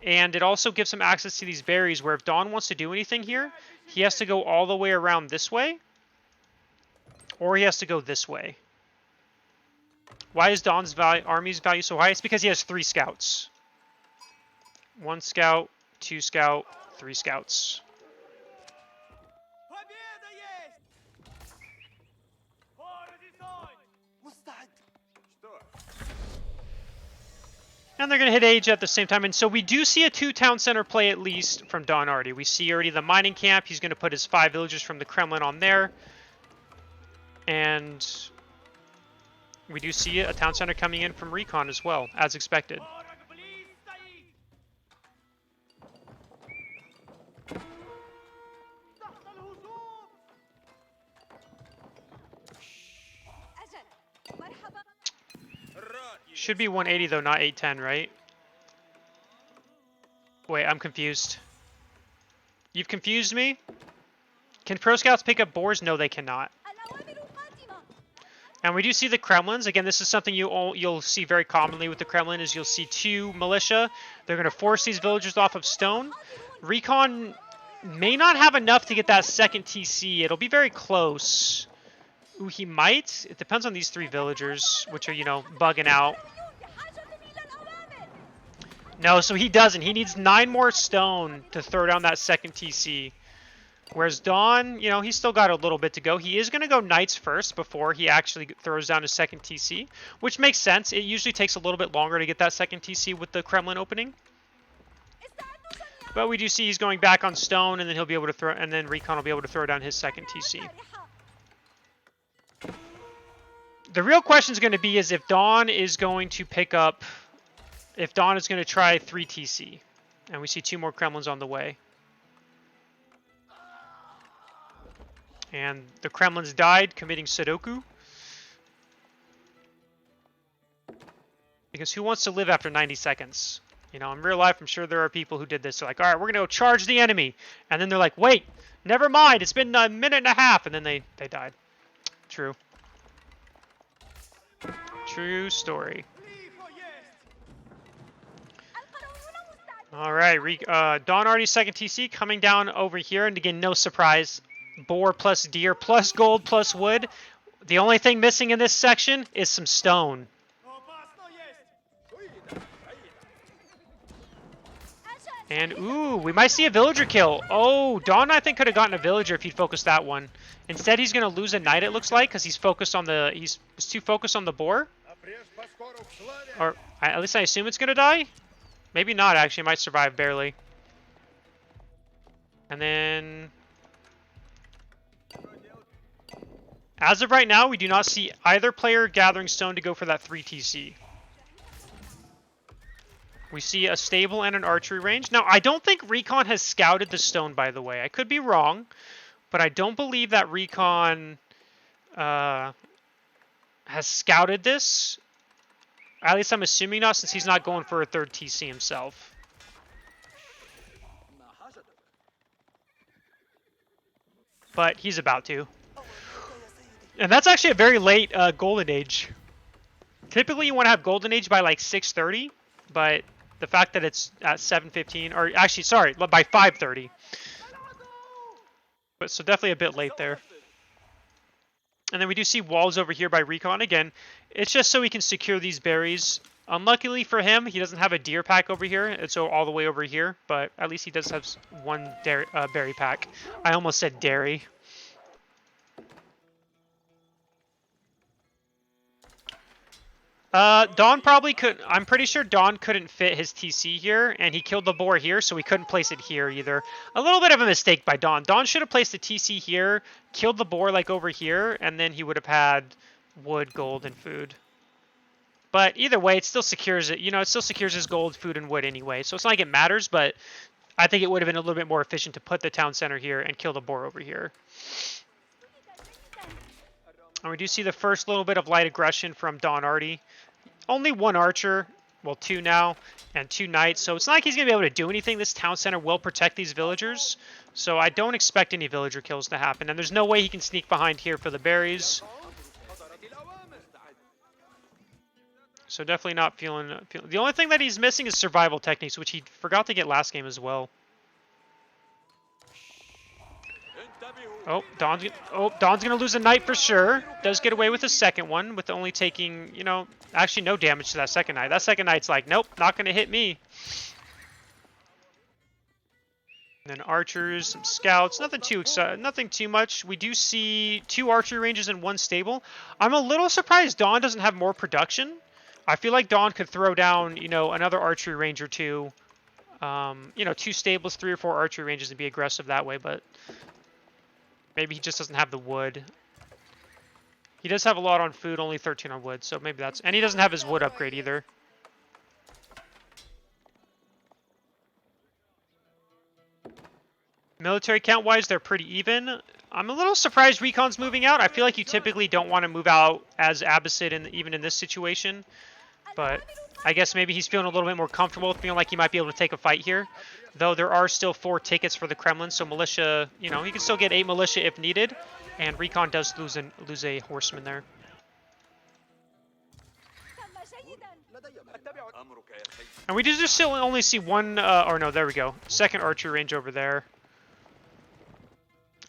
And it also gives him access to these berries where if Dawn wants to do anything here, he has to go all the way around this way. Or he has to go this way. Why is Dawn's army's value so high? It's because he has 3 scouts. 1 scout, 2 scout, 3 scouts. And they're going to hit Age at the same time. And so we do see a 2 town center play at least from Don Artie. We see already the mining camp. He's going to put his 5 villagers from the Kremlin on there. And we do see a town center coming in from Recon as well, as expected. Should be 180 though, not 810, right? Wait, I'm confused. You've confused me? Can Pro Scouts pick up boars? No, they cannot. And we do see the Kremlins. Again, this is something you'll see very commonly with the Kremlin is you'll see 2 militia. They're going to force these villagers off of stone. Recon may not have enough to get that second TC. It'll be very close. Ooh, he might. It depends on these 3 villagers, which are, bugging out. No, so he doesn't. He needs 9 more stone to throw down that second TC. Whereas Dawn, he's still got a little bit to go. He is going to go knights first before he actually throws down his second TC, which makes sense. It usually takes a little bit longer to get that second TC with the Kremlin opening. But we do see he's going back on stone, and then he'll be able to throw, and then Recon will be able to throw down his second TC. The real question is going to be is if Dawn is going to pick up, if Dawn is going to try 3 TC. And we see 2 more Kremlins on the way. And the Kremlins died committing Sudoku. Because who wants to live after 90 seconds? In real life, I'm sure there are people who did this. They're like, all right, we're going to go charge the enemy. And then they're like, wait, never mind. It's been a minute and a half. And then they died. True. True story. All right, Don Artie's second TC coming down over here. And again, no surprise. Boar plus deer plus gold plus wood. The only thing missing in this section is some stone. And, ooh, we might see a villager kill. Oh, Don, I think, could have gotten a villager if he'd focused that one. Instead, he's going to lose a knight, it looks like, because he's focused on the... He's too focused on the boar. Or, at least I assume it's going to die. Maybe not, actually. It might survive barely. And then... As of right now, we do not see either player gathering stone to go for that 3 TC. We see a stable and an archery range. Now, I don't think Recon has scouted the stone, by the way. I could be wrong, but I don't believe that Recon has scouted this. At least I'm assuming not, since he's not going for a 3rd TC himself. But he's about to. And that's actually a very late Golden Age. Typically, you want to have Golden Age by like 6:30, but the fact that it's at 7:15, or actually, sorry, by 5:30. But so definitely a bit late there. And then we do see walls over here by Recon. Again, it's just so he can secure these berries. Unluckily for him, he doesn't have a deer pack over here. It's all the way over here, but at least he does have one berry pack. I almost said dairy. Dawn probably could. I'm pretty sure Dawn couldn't fit his TC here, and he killed the boar here, so he couldn't place it here either. A little bit of a mistake by Dawn. Dawn should have placed the TC here, killed the boar like over here, and then he would have had wood, gold, and food. But either way, it still secures it. It still secures his gold, food, and wood anyway. So it's not like it matters, but I think it would have been a little bit more efficient to put the town center here and kill the boar over here. And we do see the first little bit of light aggression from Don Artie. Only one archer, well, 2 now, and 2 knights. So it's not like he's going to be able to do anything. This town center will protect these villagers. So I don't expect any villager kills to happen. And there's no way he can sneak behind here for the berries. So definitely not feeling... The only thing that he's missing is survival techniques, which he forgot to get last game as well. Oh, Don's going to lose a knight for sure. Does get away with the second one with only taking, you know, actually no damage to that second knight. That second knight's like, nope, not going to hit me. And then archers, some scouts, nothing too much. We do see 2 archery ranges in 1 stable. I'm a little surprised Dawn doesn't have more production. I feel like Dawn could throw down, you know, another archery range or 2. You know, 2 stables, 3 or 4 archery ranges and be aggressive that way, but maybe he just doesn't have the wood. He does have a lot on food, only 13 on wood, so maybe that's... And he doesn't have his wood upgrade either. Military count-wise, they're pretty even. I'm a little surprised Recon's moving out. I feel like you typically don't want to move out as Abbasid, even in this situation. But I guess maybe he's feeling a little bit more comfortable, feeling like he might be able to take a fight here. Though there are still 4 tickets for the Kremlin, so militia, you know, he can still get 8 militia if needed. And Recon does lose a horseman there. And we just still only see 1, or no, there we go. 2nd archery range over there.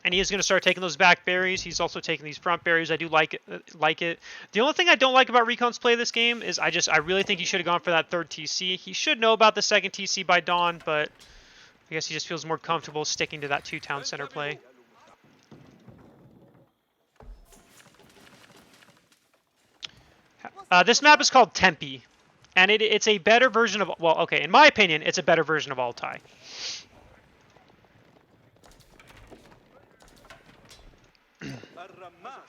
And he is going to start taking those back berries. He's also taking these front berries. I do like it. The only thing I don't like about Recon's play this game is I really think he should have gone for that 3rd TC. He should know about the 2nd TC by Dawn, but I guess he just feels more comfortable sticking to that 2 town center play. This map is called Tempe, and it's a better version of, well, okay, in my opinion, it's a better version of Altai.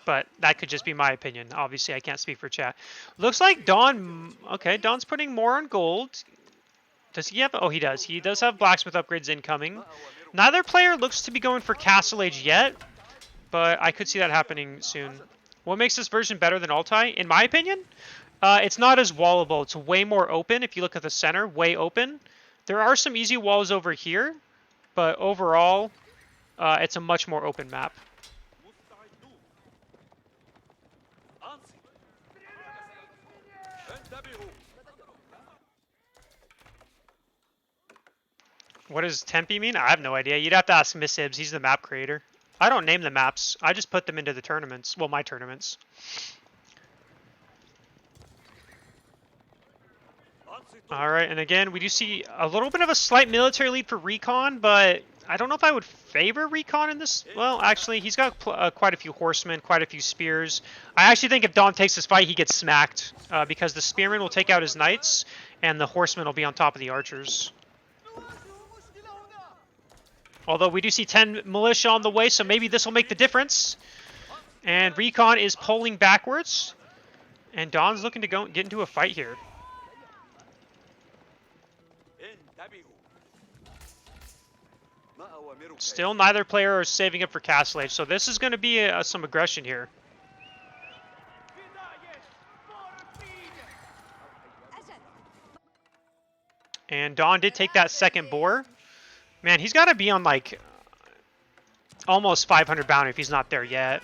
But that could just be my opinion. Obviously, I can't speak for chat. Looks like Dawn... Okay, Dawn's putting more on gold. Does he have... Oh, he does. He does have blacksmith upgrades incoming. Neither player looks to be going for Castle Age yet, but I could see that happening soon. What makes this version better than Altai? In my opinion, it's not as wallable. It's way more open. If you look at the center, way open. There are some easy walls over here, but overall, it's a much more open map. What does Tempe mean? I have no idea. You'd have to ask Miss Ibs. He's the map creator. I don't name the maps. I just put them into the tournaments. Well, my tournaments. All right, and again, we do see a little bit of a slight military lead for Recon, but I don't know if I would favor Recon in this. Well, actually, he's got quite a few horsemen, quite a few spears. I actually think if Dawn takes this fight, he gets smacked because the spearmen will take out his knights, and the horsemen will be on top of the archers. Although we do see 10 militia on the way, so maybe this will make the difference. And Recon is pulling backwards. And Dawn's looking to get into a fight here. Still, neither player is saving up for Castle Age, so this is going to be some aggression here. And Dawn did take that 2nd boar. Man, he's got to be on, like, almost 500 bounty if he's not there yet.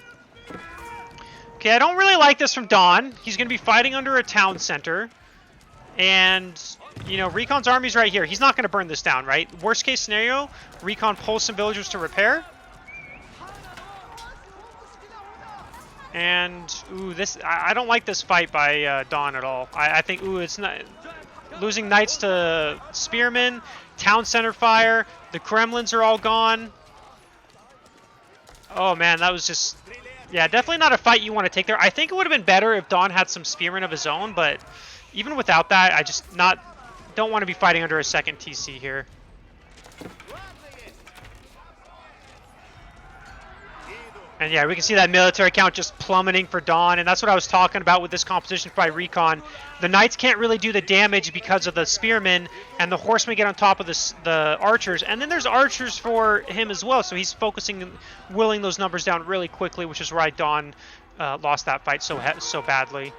Okay, I don't really like this from Dawn. He's going to be fighting under a town center. And, you know, Recon's army's right here. He's not going to burn this down, right? Worst case scenario, Recon pulls some villagers to repair. And, ooh, I don't like this fight by Dawn at all. I think, ooh, it's not... Losing knights to spearmen, town center fire, the Kremlins are all gone. Oh man, that was just... Yeah, definitely not a fight you want to take there. I think it would have been better if Dawn had some spearmen of his own, but even without that, I just don't want to be fighting under a 2nd TC here. And yeah, we can see that military count just plummeting for Dawn, and that's what I was talking about with this composition by Recon. The knights can't really do the damage because of the spearmen, and the horsemen get on top of the archers, and then there's archers for him as well, so he's focusing, willing those numbers down really quickly, which is why Dawn lost that fight so badly.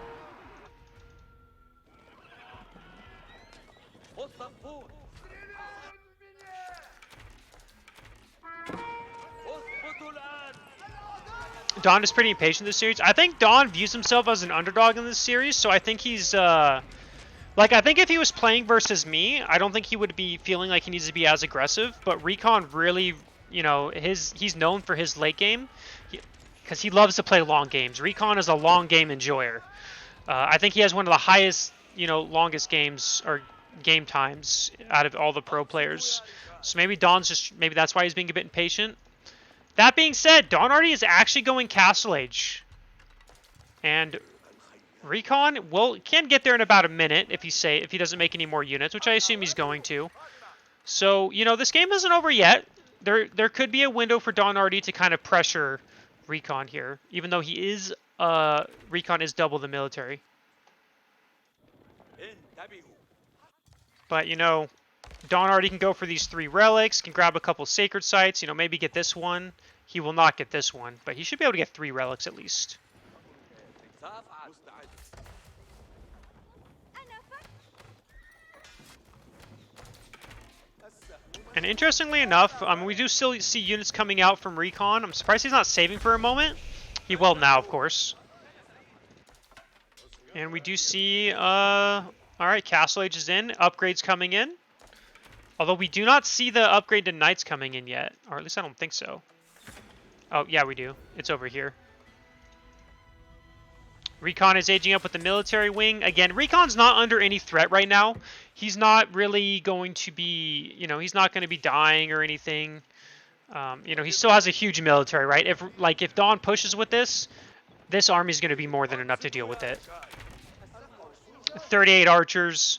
Don is pretty impatient this series. I think Don views himself as an underdog in this series, so I think he's like, I think if he was playing versus me, I don't think he would be feeling like he needs to be as aggressive. But Recon really, you know, he's known for his late game, because he loves to play long games. Recon is a long game enjoyer. I think he has one of the highest, you know, longest games or game times out of all the pro players. So maybe maybe that's why he's being a bit impatient. That being said, Don Artie is actually going Castle Age. And Recon can get there in about a minute if he doesn't make any more units, which I assume he's going to. So, you know, this game isn't over yet. There could be a window for Don Artie to kind of pressure Recon here, even though Recon is double the military. But, you know, Don Artie can go for these 3 relics, can grab a couple sacred sites, you know, maybe get this one. He will not get this one, but he should be able to get 3 relics at least. And interestingly enough, we do still see units coming out from Recon. I'm surprised he's not saving for a moment. He will now, of course. And we do see, alright, Castle Age is in. Upgrades coming in. Although we do not see the upgrade to Knights coming in yet. Or at least I don't think so. Oh, yeah, we do. It's over here. Recon is aging up with the military wing. Again, Recon's not under any threat right now. He's not really going to be, you know, he's not going to be dying or anything. You know, he still has a huge military, right? If Dawn pushes with this army is going to be more than enough to deal with it. 38 archers,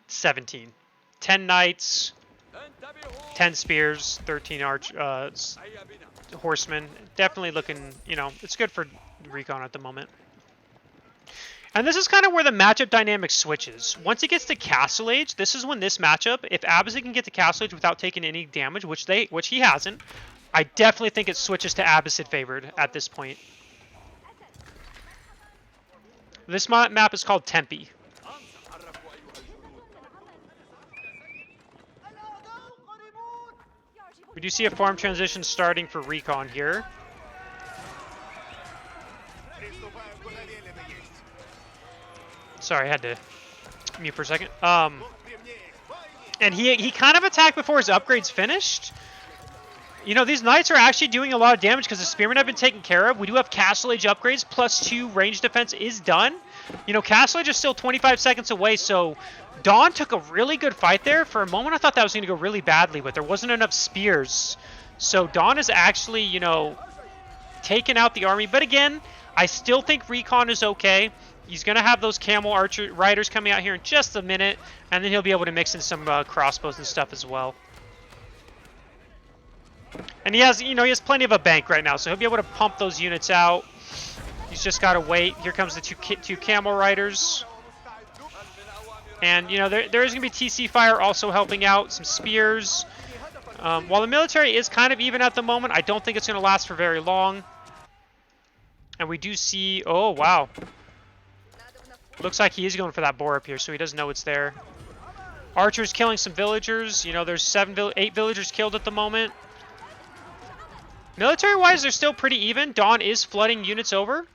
17. 10 knights, 10 spears, 13 horsemen. Definitely looking, you know, it's good for Recon at the moment. And this is kind of where the matchup dynamic switches. Once it gets to Castle Age, this is when this matchup, if Abbasid can get to Castle Age without taking any damage, which he hasn't, I definitely think it switches to Abbasid favored at this point. This map is called Tempe. We do see a farm transition starting for Recon here. Sorry, I had to mute for a second. And he kind of attacked before his upgrades finished. You know, these knights are actually doing a lot of damage because the spearmen have been taken care of. We do have Castle Age upgrades. +2 range defense is done. You know, Castle Age is still 25 seconds away, so Dawn took a really good fight there. For a moment, I thought that was going to go really badly, but there wasn't enough spears. So Dawn is actually, you know, taking out the army. But again, I still think Recon is okay. He's going to have those camel archer riders coming out here in just a minute, and then he'll be able to mix in some crossbows and stuff as well. And he has, you know, he has plenty of a bank right now, so he'll be able to pump those units out. He's just got to wait. Here comes the two camel riders. And, you know, there is going to be TC fire also helping out, some spears. While the military is kind of even at the moment, I don't think it's going to last for very long. And we do see, oh, wow. Looks like he is going for that boar up here, so he doesn't know it's there. Archers killing some villagers. You know, there's 8 villagers killed at the moment. Military-wise, they're still pretty even. Dawn is flooding units over.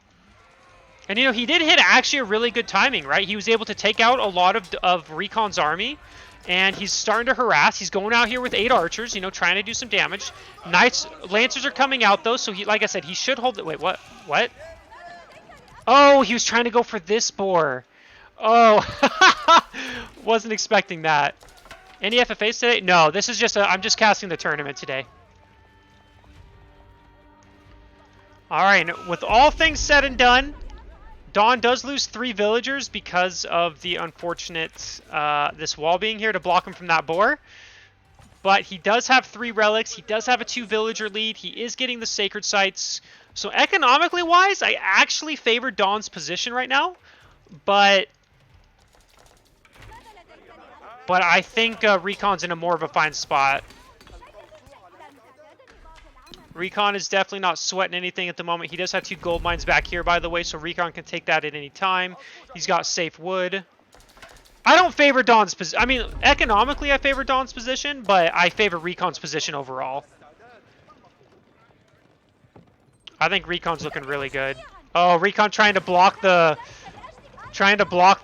And, you know, he did hit actually a really good timing, right? He was able to take out a lot of Recon's army. And he's starting to harass. He's going out here with 8 archers, you know, trying to do some damage. Lancers are coming out, though, so he, like I said, he should hold it. Wait, what? What? Oh, he was trying to go for this boar. Oh, wasn't expecting that. Any FFAs today? No, this is just I'm just casting the tournament today. All right, with all things said and done, Dawn does lose 3 villagers because of the unfortunate this wall being here to block him from that boar. But he does have 3 relics. He does have a 2 villager lead. He is getting the sacred sites. So economically wise, I actually favor Dawn's position right now. But I think Recon's in a more of a fine spot. Recon is definitely not sweating anything at the moment. He does have 2 gold mines back here, by the way, so Recon can take that at any time. He's got safe wood. I don't favor Dawn's position. I mean, economically I favor Dawn's position, but I favor Recon's position overall. I think Recon's looking really good. Oh, Recon trying to block the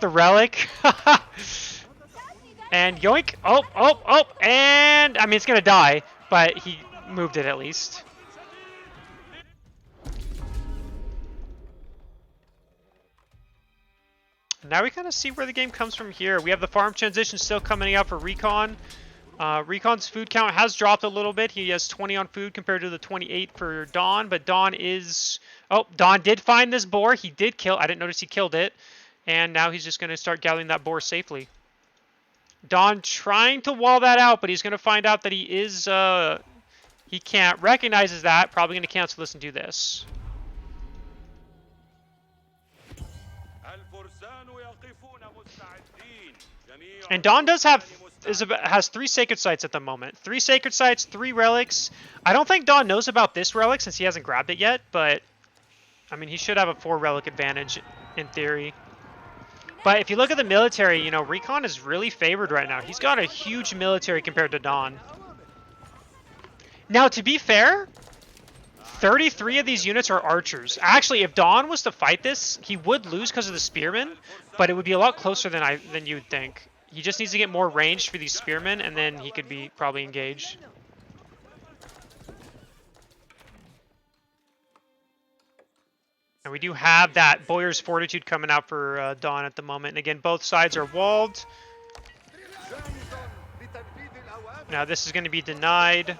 relic. And yoink. Oh. And I mean, it's going to die, but he moved it at least. Now we kind of see where the game comes from here. We have the farm transition still coming out for Recon. Recon's food count has dropped a little bit. He has 20 on food compared to the 28 for Dawn, but Dawn is... Oh, Dawn did find this boar. He did kill... I didn't notice he killed it. And now he's just going to start gathering that boar safely. Dawn trying to wall that out, but he's going to find out that he is... he can't. Recognizes that. Probably going to cancel this and do this. And Dawn does have... has 3 sacred sites at the moment. 3 sacred sites, 3 relics. I don't think Dawn knows about this relic since he hasn't grabbed it yet, but I mean, he should have a 4 relic advantage in theory. But if you look at the military, you know, Recon is really favored right now. He's got a huge military compared to Dawn. Now, to be fair, 33 of these units are archers. Actually, if Dawn was to fight this, he would lose because of the spearmen, but it would be a lot closer than you would think. He just needs to get more range for these spearmen, and then he could be probably engaged. And we do have that Boyar's Fortitude coming out for Dawn at the moment. And again, both sides are walled. Now this is going to be denied.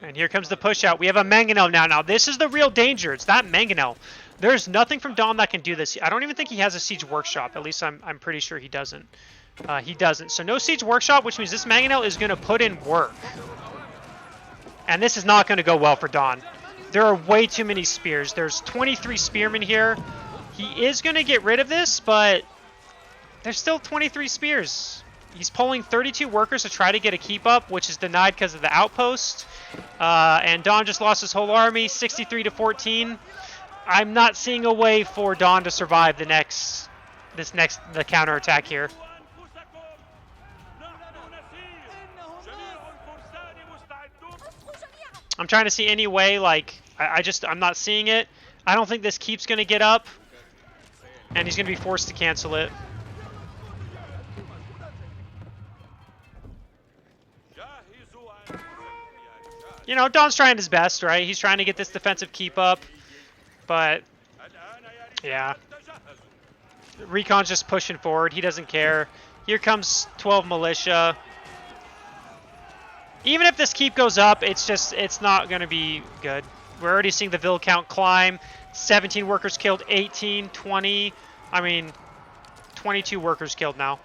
And here comes the push out. We have a Mangonel now. Now this is the real danger. It's that Mangonel. There's nothing from Dawn that can do this. I don't even think he has a Siege Workshop. At least I'm pretty sure he doesn't. He doesn't. So no Siege Workshop, which means this Mangonel is going to put in work. And this is not going to go well for Dawn. There are way too many spears. There's 23 spearmen here. He is going to get rid of this, but there's still 23 spears. He's pulling 32 workers to try to get a keep up, which is denied because of the outpost. And Dawn just lost his whole army, 63 to 14. I'm not seeing a way for Dawn to survive the counterattack here. I'm trying to see any way, like, I'm not seeing it. I don't think this keep's going to get up. And he's going to be forced to cancel it. You know, Dawn's trying his best, right? He's trying to get this defensive keep up. But, yeah. Recon's just pushing forward. He doesn't care. Here comes 12 militia. Even if this keep goes up, it's not going to be good. We're already seeing the Vil count climb. 17 workers killed, 18, 20. I mean, 22 workers killed now.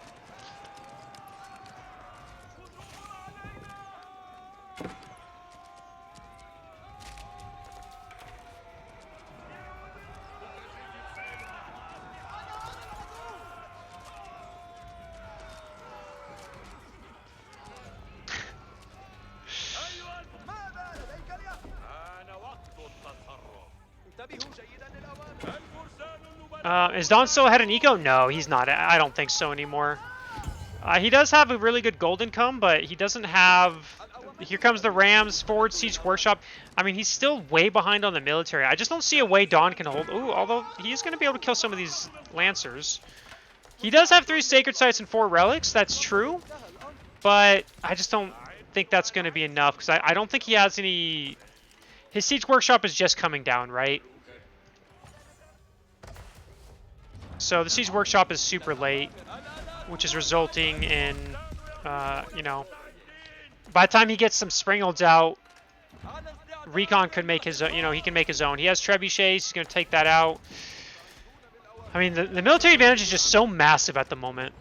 Is Dawn still ahead in eco? No, he's not. I don't think so anymore. He does have a really good gold income, but he doesn't have... Here comes the Rams, forward siege workshop. I mean, he's still way behind on the military. I just don't see a way Dawn can hold... Ooh, although he is going to be able to kill some of these Lancers. He does have 3 sacred sites and 4 relics. That's true. But I just don't think that's going to be enough, because I don't think he has any... His siege workshop is just coming down, right? So the siege workshop is super late, which is resulting in, you know, by the time he gets some Springolds out, Recon could make his, you know, he can make his own. He has trebuchets. He's going to take that out. I mean, the military advantage is just so massive at the moment.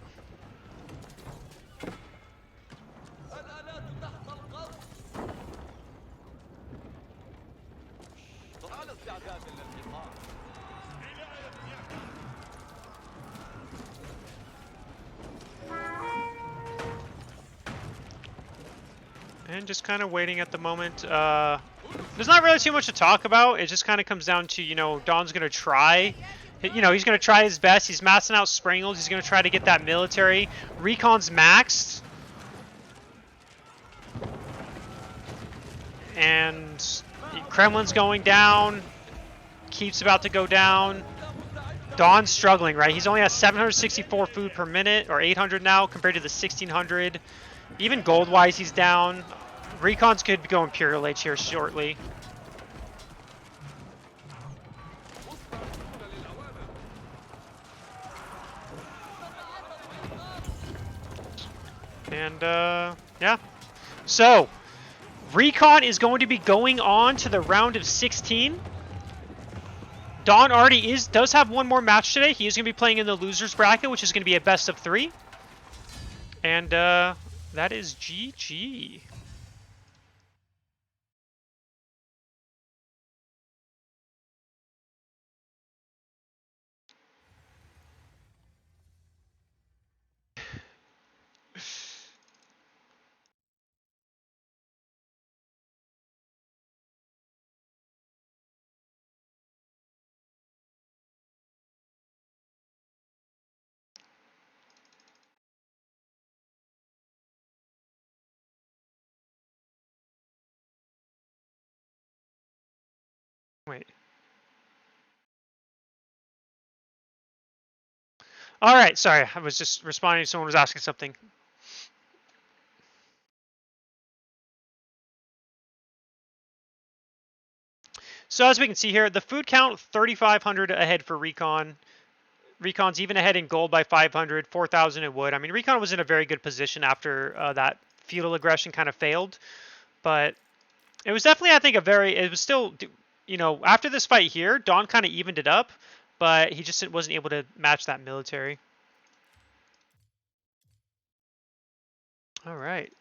And just kind of waiting at the moment. There's not really too much to talk about. It just kind of comes down to, you know, Don's going to try. You know, he's going to try his best. He's maxing out Sprangles. He's going to try to get that military. Recon's maxed. And Kremlin's going down. Keep's about to go down. Don's struggling, right? He's only at 764 food per minute, or 800 now, compared to the 1600. Even gold-wise, he's down. Recon's could go Imperial Age here shortly. And, yeah. So, Recon is going to be going on to the round of 16. Don Artie does have one more match today. He is going to be playing in the losers bracket, which is going to be a best of 3. And that is GG. Wait. All right, sorry. I was just responding to someone was asking something. So as we can see here, the food count 3,500 ahead for Recon. Recon's even ahead in gold by 500, 4,000 in wood. I mean, Recon was in a very good position after that feudal aggression kind of failed, but it was definitely, I think, it was still, you know, after this fight here, Don kind of evened it up, but he just wasn't able to match that military. All right.